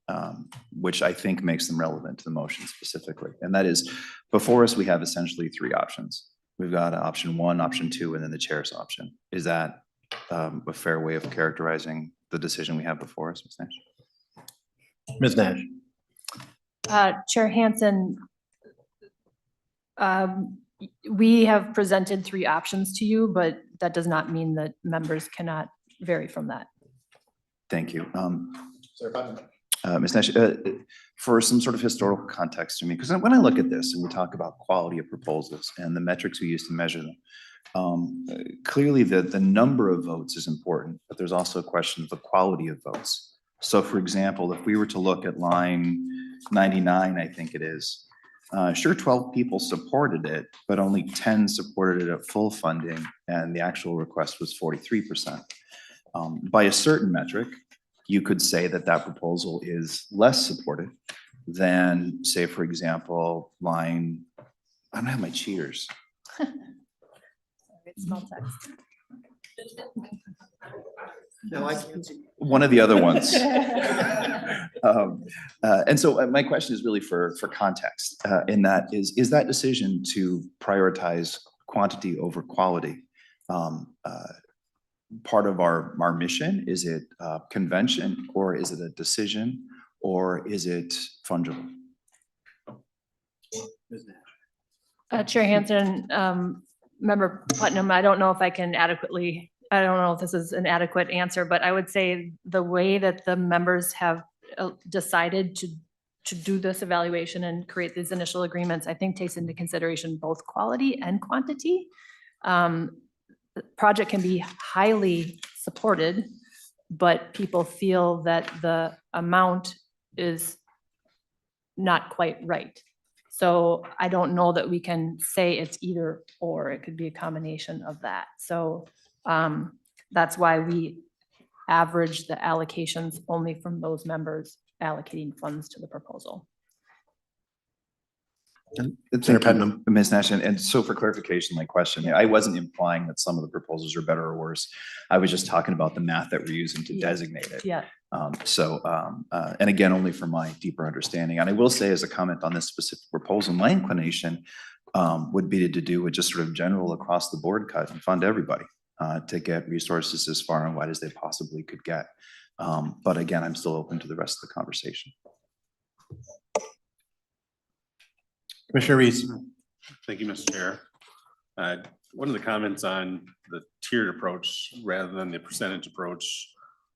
[SPEAKER 17] which I think makes them relevant to the motion specifically. And that is, before us, we have essentially 3 options. We've got option 1, option 2, and then the chair's option. Is that a fair way of characterizing the decision we have before us, Ms. Nash?
[SPEAKER 1] Ms. Nash.
[SPEAKER 8] Chair Hansen, we have presented 3 options to you, but that does not mean that members cannot vary from that.
[SPEAKER 17] Thank you. Ms. Nash, for some sort of historical context to me, because when I look at this and we talk about quality of proposals and the metrics we use to measure them, clearly the number of votes is important, but there's also a question of the quality of votes. So for example, if we were to look at line 99, I think it is, sure, 12 people supported it, but only 10 supported it at full funding, and the actual request was 43%. By a certain metric, you could say that that proposal is less supported than, say, for example, line, I don't have my cheaters.
[SPEAKER 8] It's small text.
[SPEAKER 1] No, I can't see.
[SPEAKER 17] One of the other ones. And so my question is really for context, in that is that decision to prioritize quantity over quality part of our mission? Is it convention, or is it a decision, or is it fungible?
[SPEAKER 8] Chair Hansen, Member Putnam, I don't know if I can adequately, I don't know if this is an adequate answer, but I would say the way that the members have decided to do this evaluation and create these initial agreements, I think takes into consideration both quality and quantity. The project can be highly supported, but people feel that the amount is not quite right. So I don't know that we can say it's either or. It could be a combination of that. So that's why we average the allocations only from those members allocating funds to the proposal.
[SPEAKER 17] Senator Putnam. Ms. Nash, and so for clarification, my question, I wasn't implying that some of the proposals are better or worse. I was just talking about the math that we're using to designate it.
[SPEAKER 8] Yeah.
[SPEAKER 17] And again, only for my deeper understanding. And I will say, as a comment on this specific proposal, my inclination would be to do a just sort of general across the board cut and fund everybody to get resources as far and wide as they possibly could get. But again, I'm still open to the rest of the conversation.
[SPEAKER 1] Commissioner Reese.
[SPEAKER 4] Thank you, Mr. Chair. One of the comments on the tiered approach rather than the percentage approach,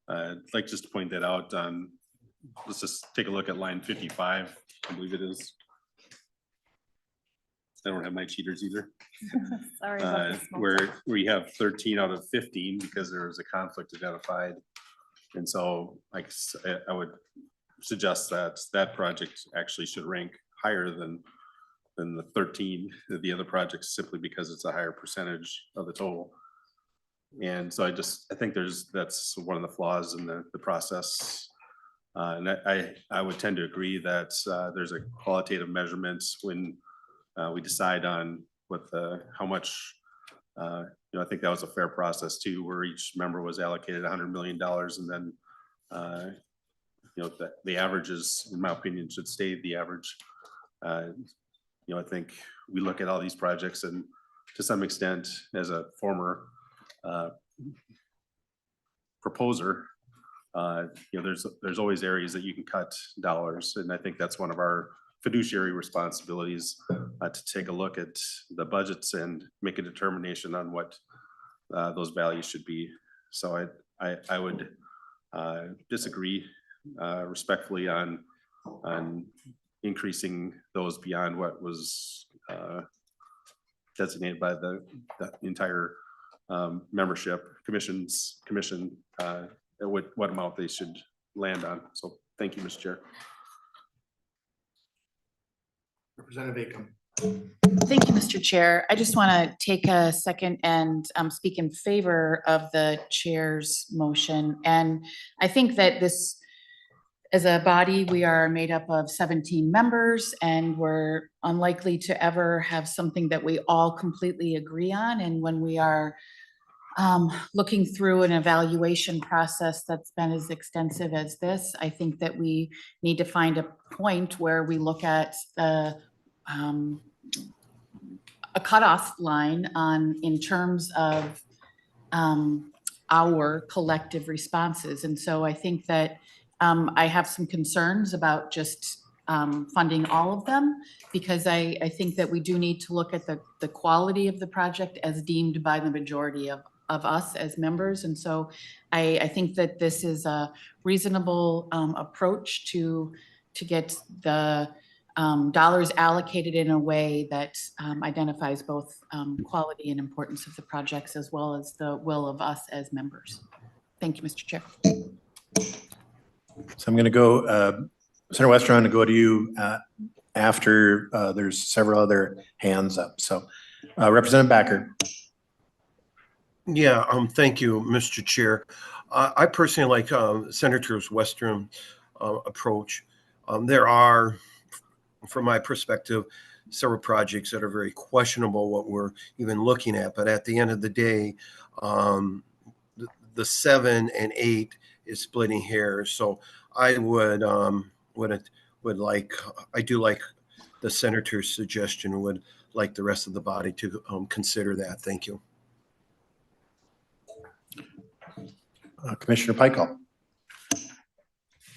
[SPEAKER 4] I'd like just to point that out on, let's just take a look at line 55, I believe it is. I don't have my cheaters either.
[SPEAKER 8] Sorry about this.
[SPEAKER 4] Where we have 13 out of 15 because there was a conflict identified. And so I would suggest that that project actually should rank higher than the 13 of the other projects, simply because it's a higher percentage of the total. And so I think that's one of the flaws in the process. And I would tend to agree that there's a qualitative measurement when we decide on how much, I think that was a fair process too, where each member was allocated $100 million, and then the averages, in my opinion, should stay the average. I think we look at all these projects, and to some extent, as a former proposer, there's always areas that you can cut dollars, and I think that's one of our fiduciary responsibilities, to take a look at the budgets and make a determination on what those values should be. So I would disagree respectfully on increasing those beyond what was designated by the entire membership commission, what amount they should land on. So thank you, Mr. Chair.
[SPEAKER 1] Representative Acom.
[SPEAKER 18] Thank you, Mr. Chair. I just want to take a second and speak in favor of the chair's motion. And I think that this, as a body, we are made up of 17 members, and we're unlikely to ever have something that we all completely agree on. And when we are looking through an evaluation process that's been as extensive as this, I think that we need to find a point where we look at a cutoff line in terms of our collective responses. And so I think that I have some concerns about just funding all of them, because I think that we do need to look at the quality of the project as deemed by the majority of of us as members. And so I think that this is a reasonable approach to get the dollars allocated in a way that identifies both quality and importance of the projects as well as the will of us as members. Thank you, Mr. Chair.
[SPEAKER 1] So I'm going to go, Senator Westron, I'm going to go to you after there's several other hands up. So Representative Backer.
[SPEAKER 10] Yeah, thank you, Mr. Chair. I personally like Senator's Western approach. There are, from my perspective, several projects that are very questionable what we're even looking at. But at the end of the day, the 7 and 8 is splitting hairs. So I would like, I do like the senator's suggestion, would like the rest of the body to consider that. Thank you.
[SPEAKER 1] Commissioner Pickel.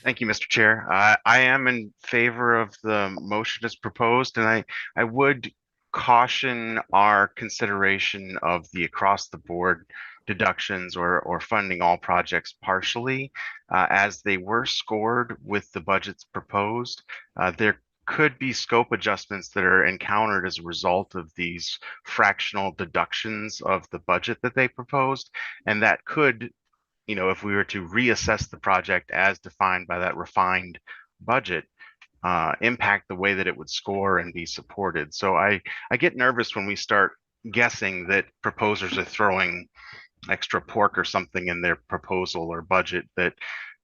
[SPEAKER 19] Thank you, Mr. Chair. I am in favor of the motion as proposed, and I would caution our consideration of the across the board deductions or funding all projects partially, as they were scored with the budgets proposed. There could be scope adjustments that are encountered as a result of these fractional deductions of the budget that they proposed, and that could, you know, if we were to reassess the project as defined by that refined budget, impact the way that it would score and be supported. So I get nervous when we start guessing that proposers are throwing extra pork or something in their proposal or budget, that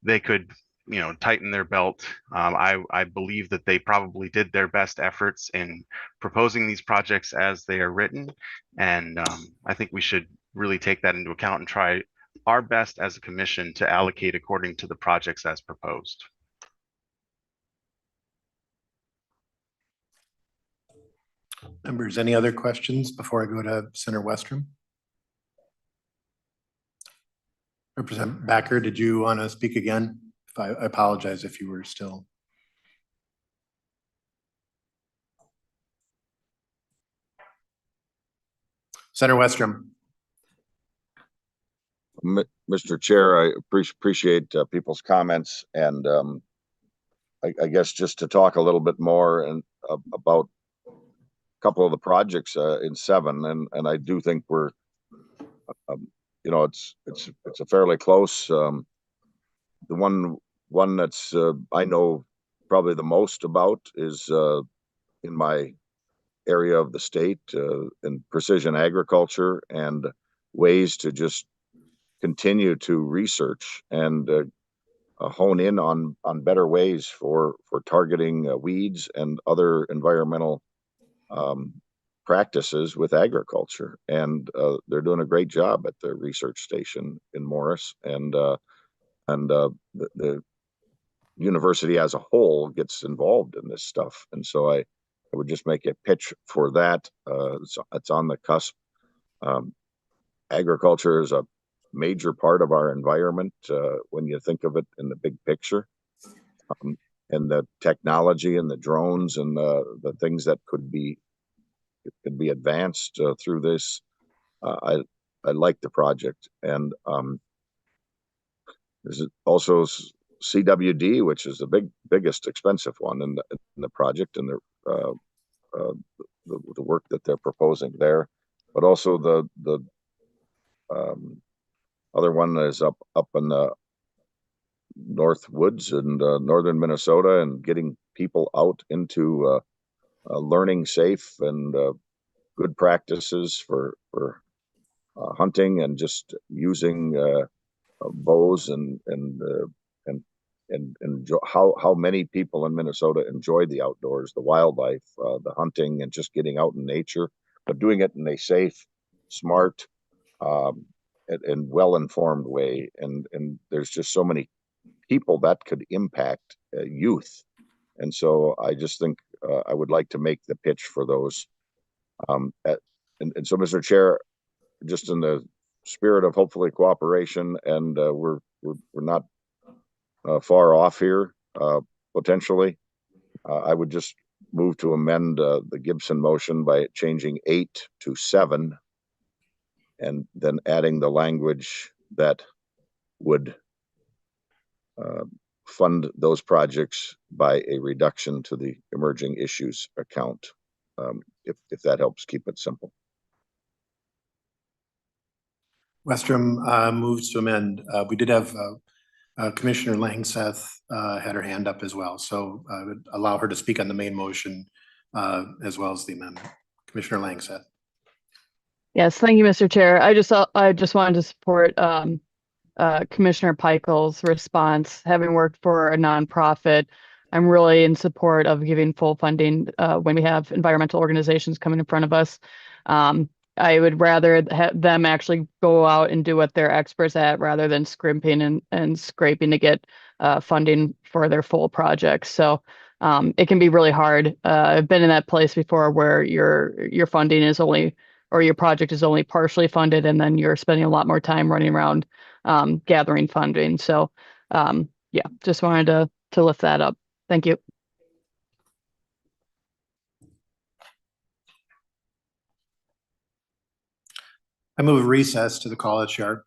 [SPEAKER 19] they could, you know, tighten their belt. I believe that they probably did their best efforts in proposing these projects as they are written. And I think we should really take that into account and try our best as a commission to allocate according to the projects as proposed.
[SPEAKER 1] Members, any other questions before I go to Senator Westrom? Representative Backer, did you want to speak again? If I apologize if you were still. Senator Westrom.
[SPEAKER 7] Mr. Chair, I appreciate people's comments, and I guess just to talk a little bit more and about a couple of the projects in 7, and I do think we're, you know, it's a fairly close. The one that's I know probably the most about is in my area of the state in precision agriculture and ways to just continue to research and hone in on better ways for targeting weeds and other environmental practices with agriculture. And they're doing a great job at the research station in Morris, and the university as a whole gets involved in this stuff. And so I would just make a pitch for that. It's on the cusp. Agriculture is a major part of our environment when you think of it in the big picture, and the technology and the drones and the things that could be advanced through this. I like the project, and there's also CWD, which is the biggest expensive one in the project, and the work that they're proposing there, but also the other one is up in the North Woods and northern Minnesota, and getting people out into learning safe and good practices for hunting, and just using bows and how many people in Minnesota enjoy the outdoors, the wildlife, the hunting, and just getting out in nature, but doing it in a safe, smart, and well-informed way. And there's just so many people that could impact youth. And so I just think I would like to make the pitch for those. And so, Mr. Chair, just in the spirit of hopefully cooperation, and we're not far off here potentially, I would just move to amend the Gibson motion by changing 8 to 7, and then adding the language that would fund those projects by a reduction to the emerging issues account, if that helps keep it simple.
[SPEAKER 1] Westrom moves to amend. We did have Commissioner Langseth had her hand up as well, so I would allow her to speak on the main motion as well as the amendment. Commissioner Langseth.
[SPEAKER 6] Yes, thank you, Mr. Chair. I just wanted to support Commissioner Pikel's response. Having worked for a nonprofit, I'm really in support of giving full funding when we have environmental organizations coming in front of us. I would rather have them actually go out and do what they're experts at rather than scrimping and scraping to get funding for their full projects. So it can be really hard. I've been in that place before where your funding is only, or your project is only partially funded, and then you're spending a lot more time running around gathering funding. So yeah, just wanted to lift that up. Thank you.
[SPEAKER 1] I move recess to the college yard.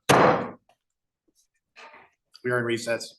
[SPEAKER 1] We are in recess.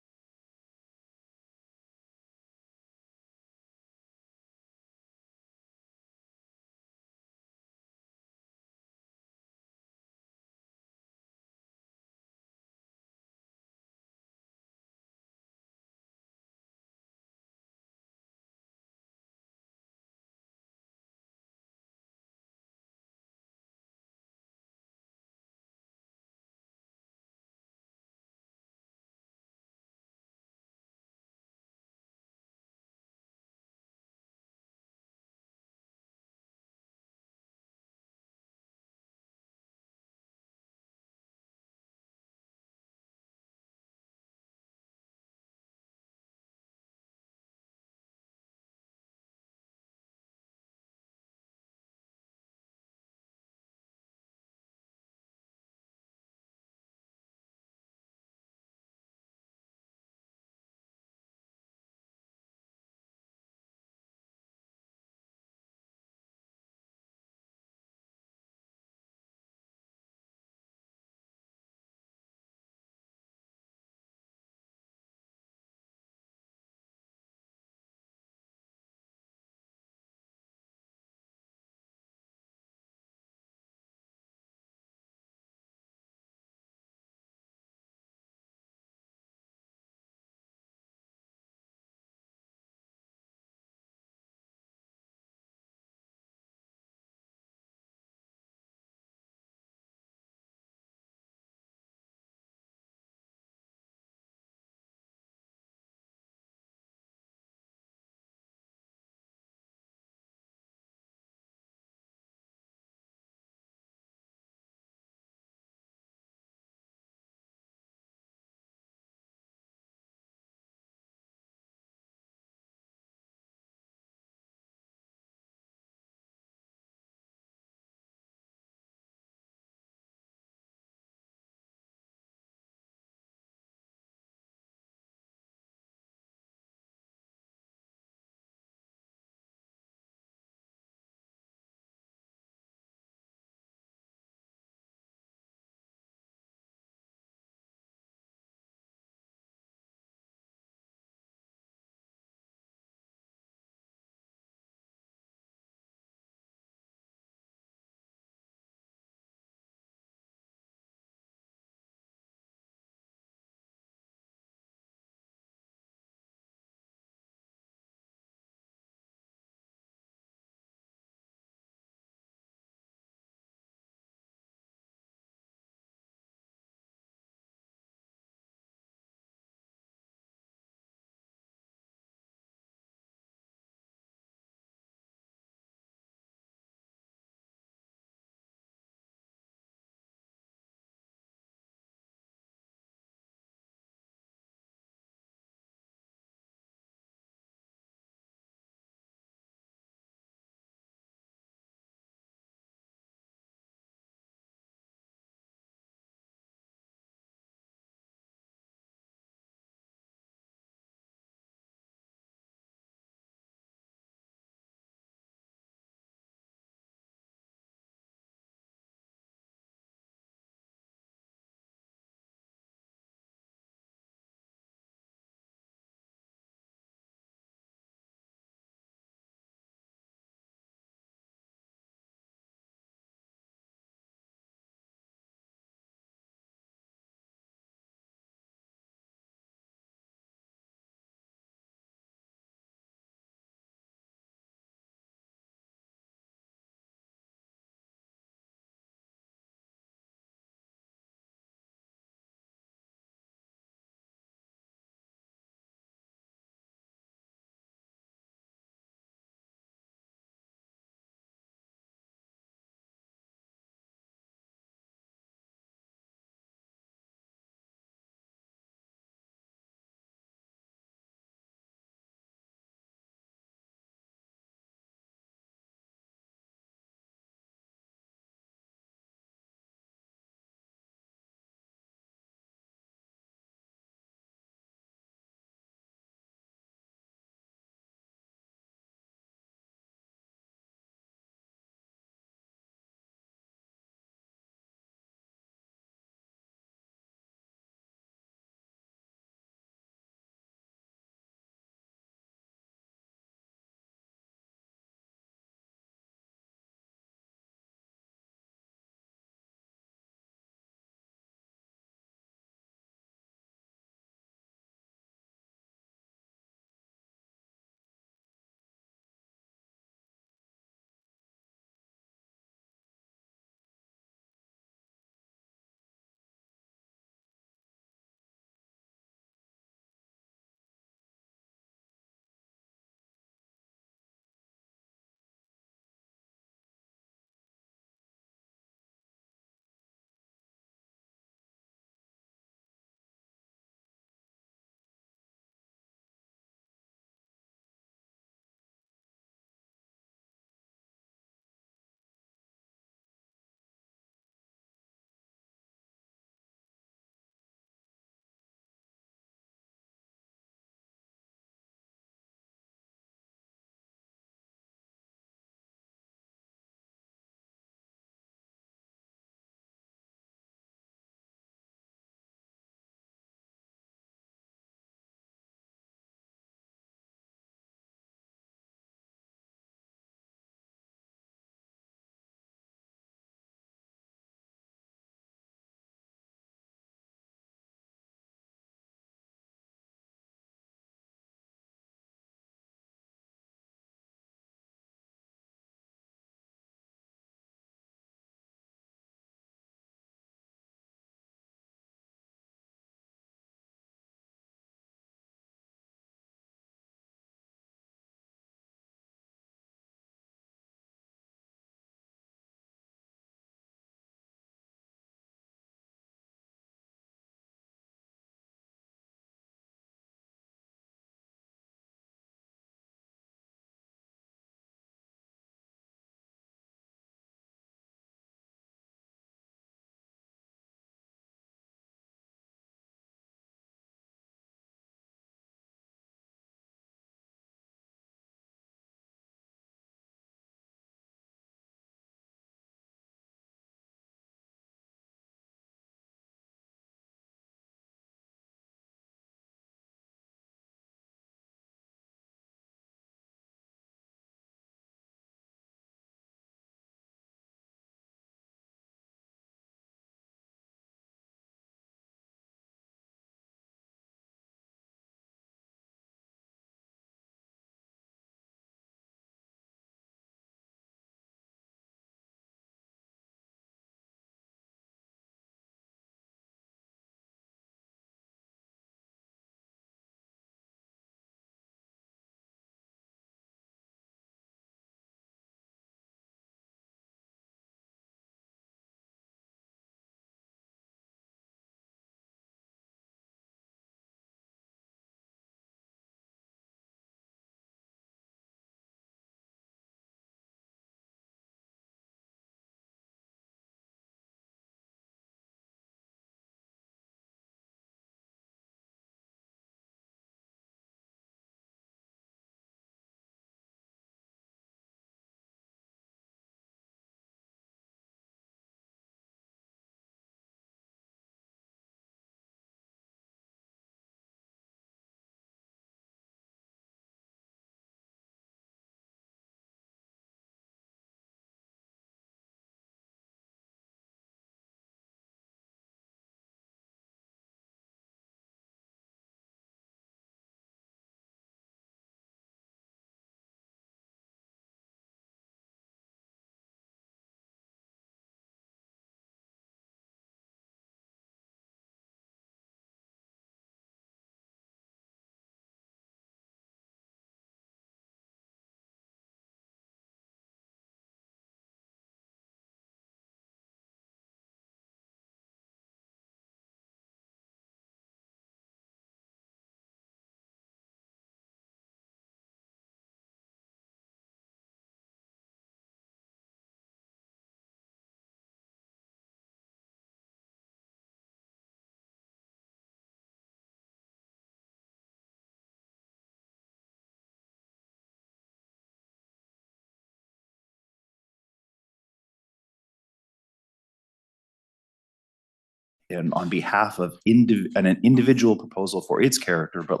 [SPEAKER 17] and on behalf of an individual proposal for its character, but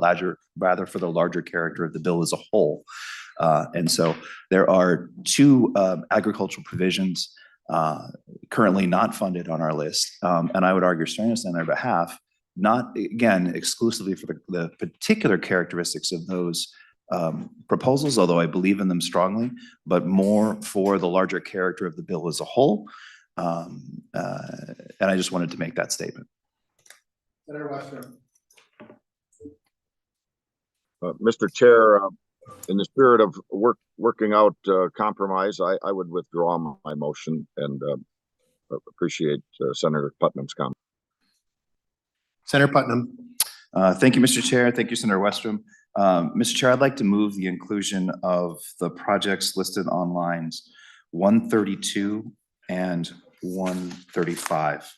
[SPEAKER 17] rather for the larger character of the bill as a whole. And so there are two agricultural provisions currently not funded on our list. And I would argue strenuously on their behalf, not again exclusively for the particular characteristics of those proposals, although I believe in them strongly, but more for the larger character of the bill as a whole. And I just wanted to make that statement.
[SPEAKER 1] Senator Westrom.
[SPEAKER 7] Mr. Chair, in the spirit of working out compromise, I would withdraw my motion and appreciate Senator Putnam's comment.
[SPEAKER 1] Senator Putnam.
[SPEAKER 17] Thank you, Mr. Chair. Thank you, Senator Westrom. Mr. Chair, I'd like to move the inclusion of the projects listed on lines 132 and 135.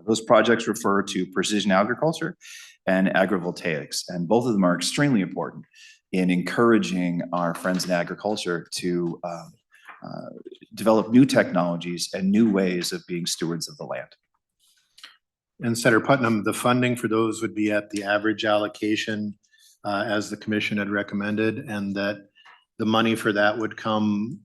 [SPEAKER 17] Those projects refer to precision agriculture and agrivoltaics, and both of them are extremely important in encouraging our friends in agriculture to develop new technologies and new ways of being stewards of the land.
[SPEAKER 1] And Senator Putnam, the funding for those would be at the average allocation as the commission had recommended, and that the money for that would come,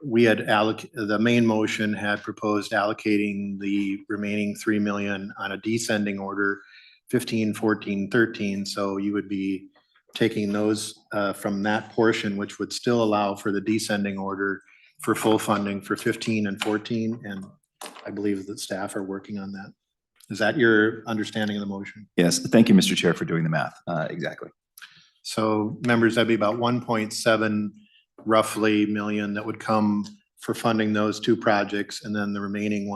[SPEAKER 1] the main motion had proposed allocating the remaining 3 million on a descending order, 15, 14, 13. So you would be taking those from that portion, which would still allow for the descending order for full funding for 15 and 14. And I believe that staff are working on that. Is that your understanding of the motion?
[SPEAKER 17] Yes, thank you, Mr. Chair, for doing the math. Exactly.
[SPEAKER 1] So members, that'd be about 1.7 roughly million that would come for funding those two projects, and then the remaining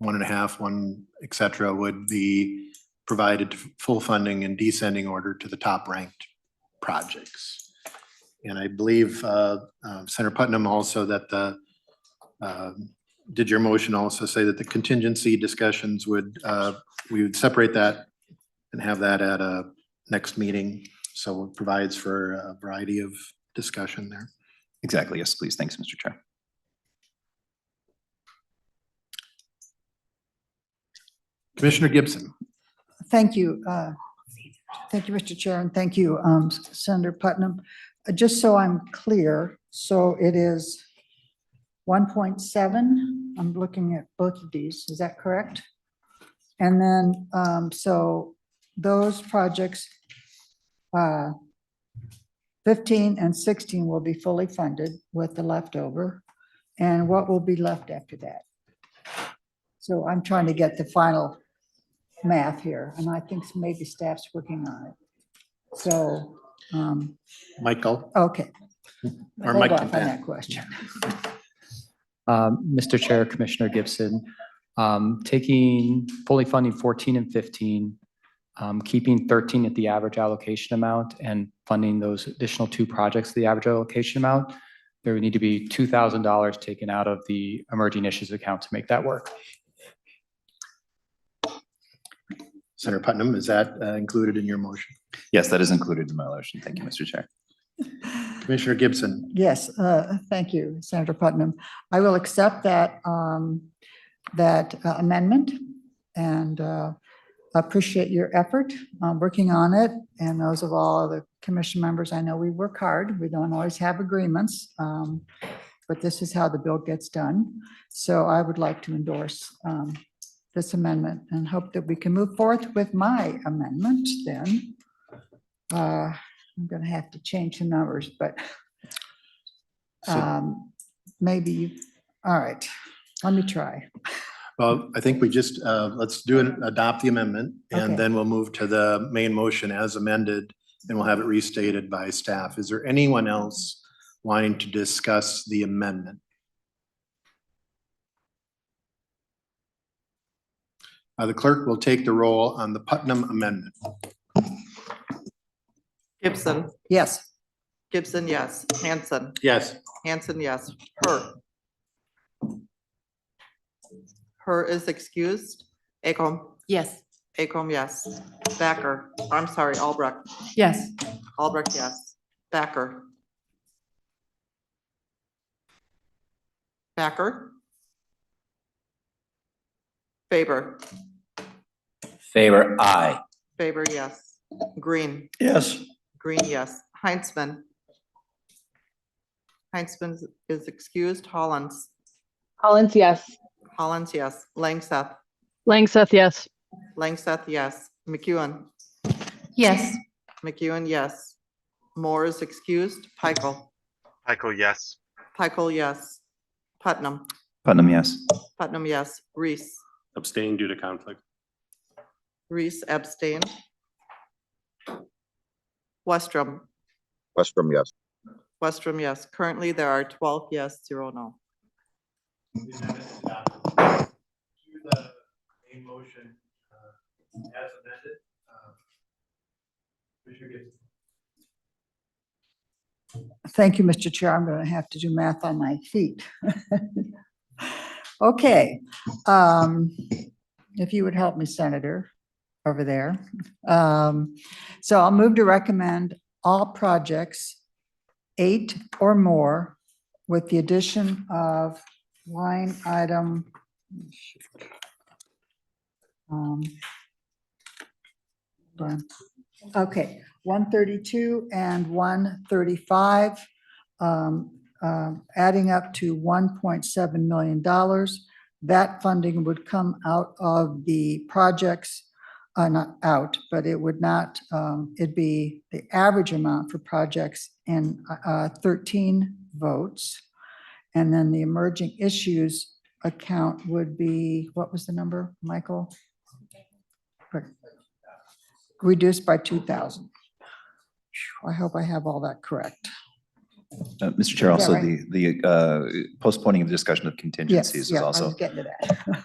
[SPEAKER 1] 1.5, et cetera, would be provided full funding in descending order to the top ranked projects. And I believe Senator Putnam also that the did your motion also say that the contingency discussions would we would separate that and have that at a next meeting, so it provides for a variety of discussion there.
[SPEAKER 17] Exactly. Yes, please. Thanks, Mr. Chair.
[SPEAKER 1] Commissioner Gibson.
[SPEAKER 13] Thank you. Thank you, Mr. Chair, and thank you, Senator Putnam. Just so I'm clear, so it is 1.7. I'm looking at both of these. Is that correct? And then, so those projects, 15 and 16 will be fully funded with the leftover. And what will be left after that? So I'm trying to get the final math here, and I think maybe staff's working on it. So,
[SPEAKER 1] Michael.
[SPEAKER 13] okay.
[SPEAKER 1] Or
[SPEAKER 13] Hold
[SPEAKER 1] Mike
[SPEAKER 13] off
[SPEAKER 1] can
[SPEAKER 13] on
[SPEAKER 1] pan.
[SPEAKER 13] that question.
[SPEAKER 20] Mr. Chair, Commissioner Gibson, taking fully funding 14 and 15, keeping 13 at the average allocation amount and funding those additional two projects at the average allocation amount, there would need to be $2,000 taken out of the emerging issues account to make that work.
[SPEAKER 1] Senator Putnam, is that included in your motion?
[SPEAKER 17] Yes, that is included in my motion. Thank you, Mr. Chair.
[SPEAKER 1] Commissioner Gibson.
[SPEAKER 13] Yes, thank you, Senator Putnam. I will accept that amendment and appreciate your effort working on it. And those of all the commission members, I know we work hard. We don't always have agreements, but this is how the bill gets done. So I would like to endorse this amendment and hope that we can move forth with my amendment then. I'm going to have to change the numbers, but maybe, all right, let me try.
[SPEAKER 1] Well, I think we just, let's adopt the amendment, and
[SPEAKER 13] Okay.
[SPEAKER 1] then we'll move to the main motion as amended, and we'll have it restated by staff. Is there anyone else wanting to discuss the amendment? The clerk will take the roll on the Putnam amendment.
[SPEAKER 2] Gibson.
[SPEAKER 13] Yes.
[SPEAKER 2] Gibson, yes. Hansen.
[SPEAKER 1] Yes.
[SPEAKER 2] Hansen, yes. Her is excused. Acom.
[SPEAKER 11] Yes.
[SPEAKER 2] Acom, yes. Thacker. I'm sorry, Albrecht.
[SPEAKER 16] Yes.
[SPEAKER 2] Albrecht, yes. Thacker. Thacker. Faber,
[SPEAKER 5] Favor, aye.
[SPEAKER 2] Faber, yes. Green,
[SPEAKER 14] Yes.
[SPEAKER 2] Green, yes. Heinzman. Heinzman is excused. Hollins,
[SPEAKER 9] Collins, yes.
[SPEAKER 2] Hollins, yes. Langseth,
[SPEAKER 6] Langseth, yes.
[SPEAKER 2] Langseth, yes. McEwen,
[SPEAKER 3] Yes.
[SPEAKER 2] McEwen, yes. Moore is excused. Pikel,
[SPEAKER 19] Michael, yes.
[SPEAKER 2] Pikel, yes. Putnam,
[SPEAKER 17] Putnam, yes.
[SPEAKER 2] Putnam, yes. Reese,
[SPEAKER 4] Abstain due to conflict.
[SPEAKER 2] Reese abstained. Westrom,
[SPEAKER 7] Westrom, yes.
[SPEAKER 2] Westrom, yes. Currently, there are 12 yes, 0 no.
[SPEAKER 1] Main motion as amended. Commissioner Gibson.
[SPEAKER 13] Thank you, Mr. Chair. I'm going to have to do math on my feet. Okay. If you would help me, Senator, over there. So I'll move to recommend all projects 8 or more with the addition of line item okay, 132 and 135, adding up to $1.7 million. That funding would come out of the projects, not out, but it would not, it'd be the average amount for projects in 13 votes. And then the emerging issues account would be, what was the number, Michael? Reduced by 2,000. I hope I have all that correct.
[SPEAKER 17] Mr. Chair, also
[SPEAKER 13] right?
[SPEAKER 17] the postponing of the discussion of contingencies is
[SPEAKER 13] I
[SPEAKER 17] also.
[SPEAKER 13] was getting to that.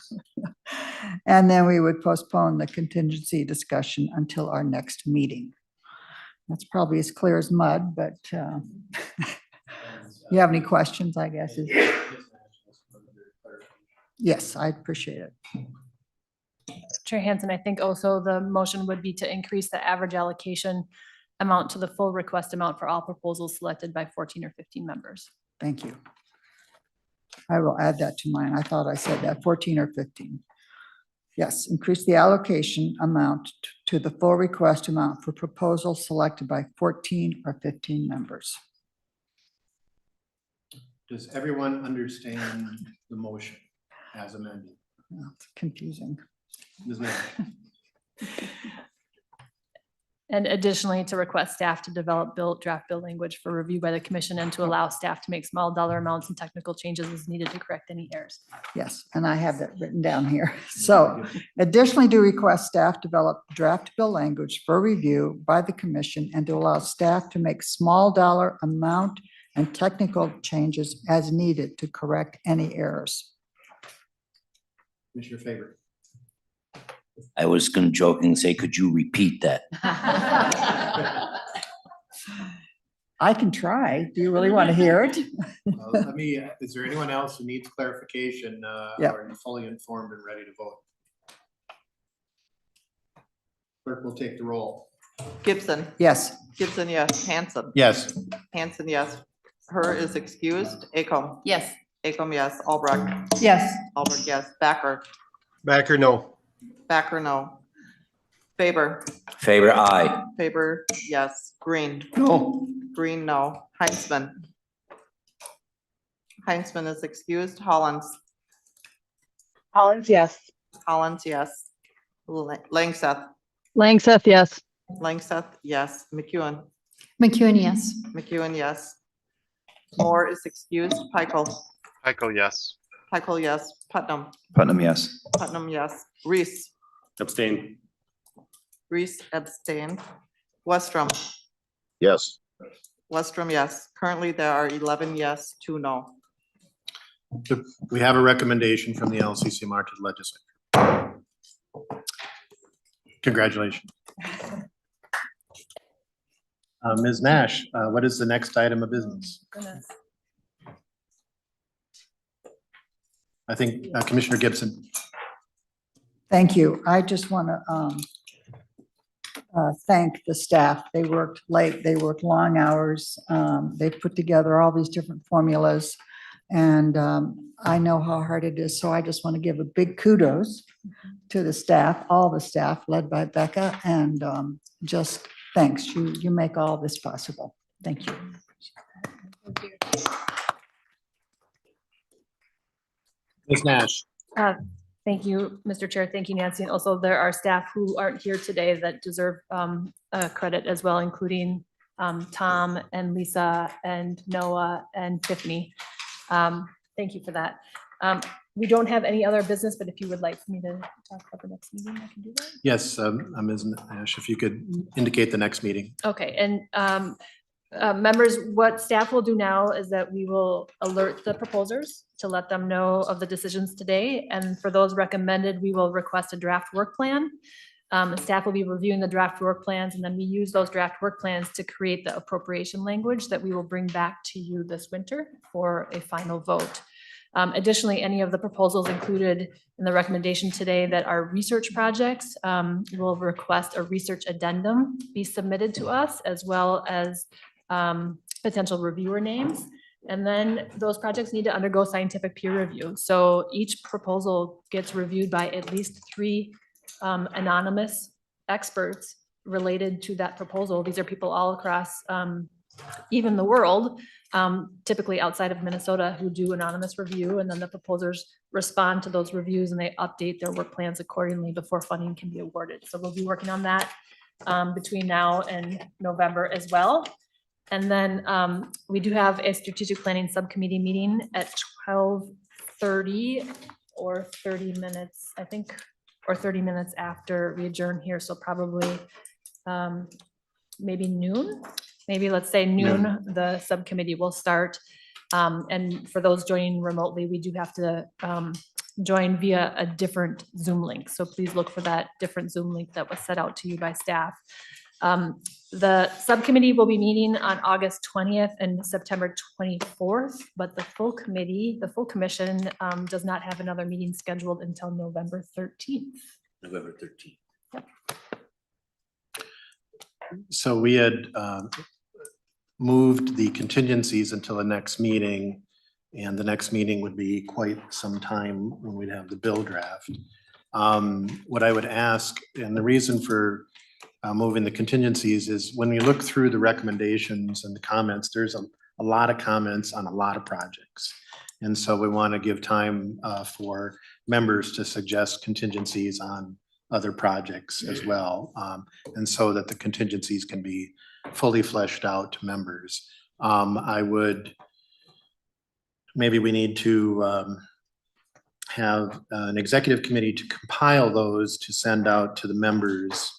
[SPEAKER 13] And then we would postpone the contingency discussion until our next meeting. That's probably as clear as mud, but you have any questions, I guess? Yes, I appreciate it.
[SPEAKER 8] Chair Hansen, I think also the motion would be to increase the average allocation amount to the full request amount for all proposals selected by 14 or 15 members.
[SPEAKER 13] Thank you. I will add that to mine. I thought I said that 14 or 15. Yes, increase the allocation amount to the full request amount for proposals selected by 14 or 15 members.
[SPEAKER 1] Does everyone understand the motion as amended?
[SPEAKER 13] It's confusing.
[SPEAKER 1] Ms. Nash?
[SPEAKER 8] And additionally, to request staff to develop draft bill language for review by the commission and to allow staff to make small dollar amounts and technical changes as needed to correct any errors.
[SPEAKER 13] Yes, and I have that written down here. So additionally, to request staff develop draft bill language for review by the commission and to allow staff to make small dollar amount and technical changes as needed to correct any errors.
[SPEAKER 1] Commissioner Faber.
[SPEAKER 5] I was gonna joking say, could you repeat that?
[SPEAKER 13] I can try. Do you really want to hear it?
[SPEAKER 1] Let me, is there anyone else who needs clarification
[SPEAKER 13] Yeah.
[SPEAKER 1] or fully informed and ready to vote? Clerk will take the roll.
[SPEAKER 2] Gibson,
[SPEAKER 13] Yes.
[SPEAKER 2] Gibson, yes. Hansen,
[SPEAKER 1] Yes.
[SPEAKER 2] Hansen, yes. Her is excused. Acom,
[SPEAKER 11] Yes.
[SPEAKER 2] Acom, yes. Albrecht,
[SPEAKER 13] Yes.
[SPEAKER 2] Albrecht, yes. Backer,
[SPEAKER 10] Backer, no.
[SPEAKER 2] Backer, no. Faber,
[SPEAKER 5] Favor, aye.
[SPEAKER 2] Faber, yes. Green,
[SPEAKER 14] No.
[SPEAKER 2] Green, no. Heinzman. Heinzman is excused. Hollins,
[SPEAKER 9] Collins, yes.
[SPEAKER 2] Hollins, yes. Langseth,
[SPEAKER 6] Langseth, yes.
[SPEAKER 2] Langseth, yes. McEwen,
[SPEAKER 3] McEwen, yes.
[SPEAKER 2] McEwen, yes. Moore is excused. Pikel,
[SPEAKER 19] Michael, yes.
[SPEAKER 2] Pikel, yes. Putnam,
[SPEAKER 17] Putnam, yes.
[SPEAKER 2] Putnam, yes. Reese,
[SPEAKER 4] Abstain.
[SPEAKER 2] Reese abstained. Westrom,
[SPEAKER 7] Yes.
[SPEAKER 2] Westrom, yes. Currently, there are 11 yes, 2 no.
[SPEAKER 1] We have a recommendation from the LCCMR to the legislature. Congratulations. Ms. Nash, what is the next item of business? I think Commissioner Gibson.
[SPEAKER 13] Thank you. I just want to thank the staff. They worked late, they worked long hours. They put together all these different formulas. And I know how hard it is, so I just want to give a big kudos to the staff, all the staff led by Becca, and just thanks. You make all this possible. Thank you.
[SPEAKER 1] Ms. Nash.
[SPEAKER 8] Thank you, Mr. Chair. Thank you, Nancy. And also there are staff who aren't here today that deserve credit as well, including Tom and Lisa and Noah and Tiffany. Thank you for that. We don't have any other business, but if you would like for me to talk about the next meeting, I can do that.
[SPEAKER 1] Yes, Ms. Nash, if you could indicate the next meeting.
[SPEAKER 8] Okay, and members, what staff will do now is that we will alert the proposers to let them know of the decisions today. And for those recommended, we will request a draft work plan. Staff will be reviewing the draft work plans, and then we use those draft work plans to create the appropriation language that we will bring back to you this winter for a final vote. Additionally, any of the proposals included in the recommendation today that are research projects will request a research addendum be submitted to us, as well as potential reviewer names. And then those projects need to undergo scientific peer review. So each proposal gets reviewed by at least 3 anonymous experts related to that proposal. These are people all across even the world, typically outside of Minnesota, who do anonymous review, and then the proposers respond to those reviews and they update their work plans accordingly before funding can be awarded. So we'll be working on that between now and November as well. And then we do have a strategic planning subcommittee meeting at 12:30 or 30 minutes, I think, or 30 minutes after we adjourn here. So probably maybe noon. Maybe let's say noon, the subcommittee will start. And for those joining remotely, we do have to join via a different Zoom link. So please look for that different Zoom link that was set out to you by staff. The subcommittee will be meeting on August 20th and September 24th, but the full committee, the full commission does not have another meeting scheduled until November 13th.
[SPEAKER 5] November 13th.
[SPEAKER 8] Yep.
[SPEAKER 1] So we had moved the contingencies until the next meeting, and the next meeting would be quite some time when we'd have the bill draft. What I would ask, and the reason for moving the contingencies is when we look through the recommendations and the comments, there's a lot of comments on a lot of projects. And so we want to give time for members to suggest contingencies on other projects as well. And so that the contingencies can be fully fleshed out to members. Maybe we need to have an executive committee to compile those to send out to the members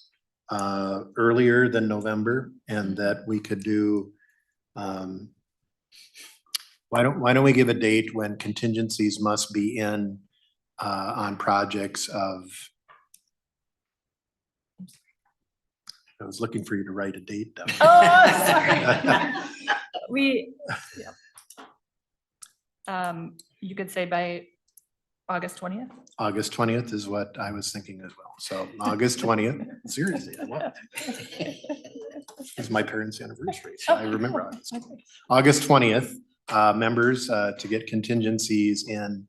[SPEAKER 1] earlier than November, and that we could do, why don't we give a date when contingencies must be in on projects of, I was looking for you to write a date down.
[SPEAKER 8] Oh, sorry. You could say by August 20th.
[SPEAKER 1] August 20th is what I was thinking as well. So August 20th, seriously, I love it. It's my parents' anniversary, so I remember August. August 20th, members to get contingencies in,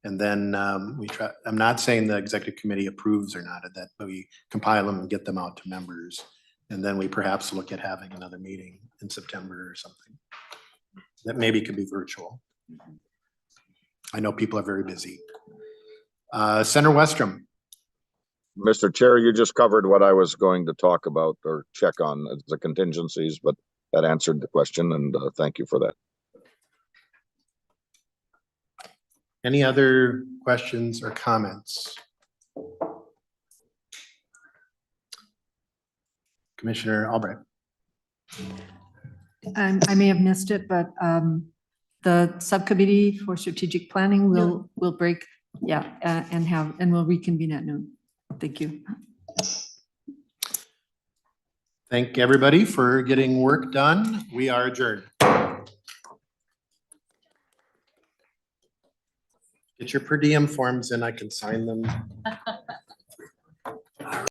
[SPEAKER 1] and then we try, I'm not saying the executive committee approves or not of that, but we compile them and get them out to members. And then we perhaps look at having another meeting in September or something. That maybe could be virtual. I know people are very busy. Senator Westrom.
[SPEAKER 7] Mr. Chair, you just covered what I was going to talk about or check on the contingencies, but that answered the question, and thank you for that.
[SPEAKER 1] Any other questions or comments? Commissioner Albright.
[SPEAKER 16] I may have missed it, but the subcommittee for strategic planning will break, and we'll reconvene at noon. Thank you.
[SPEAKER 1] Thank everybody for getting work done. We are adjourned. Get your per diem forms and I can sign them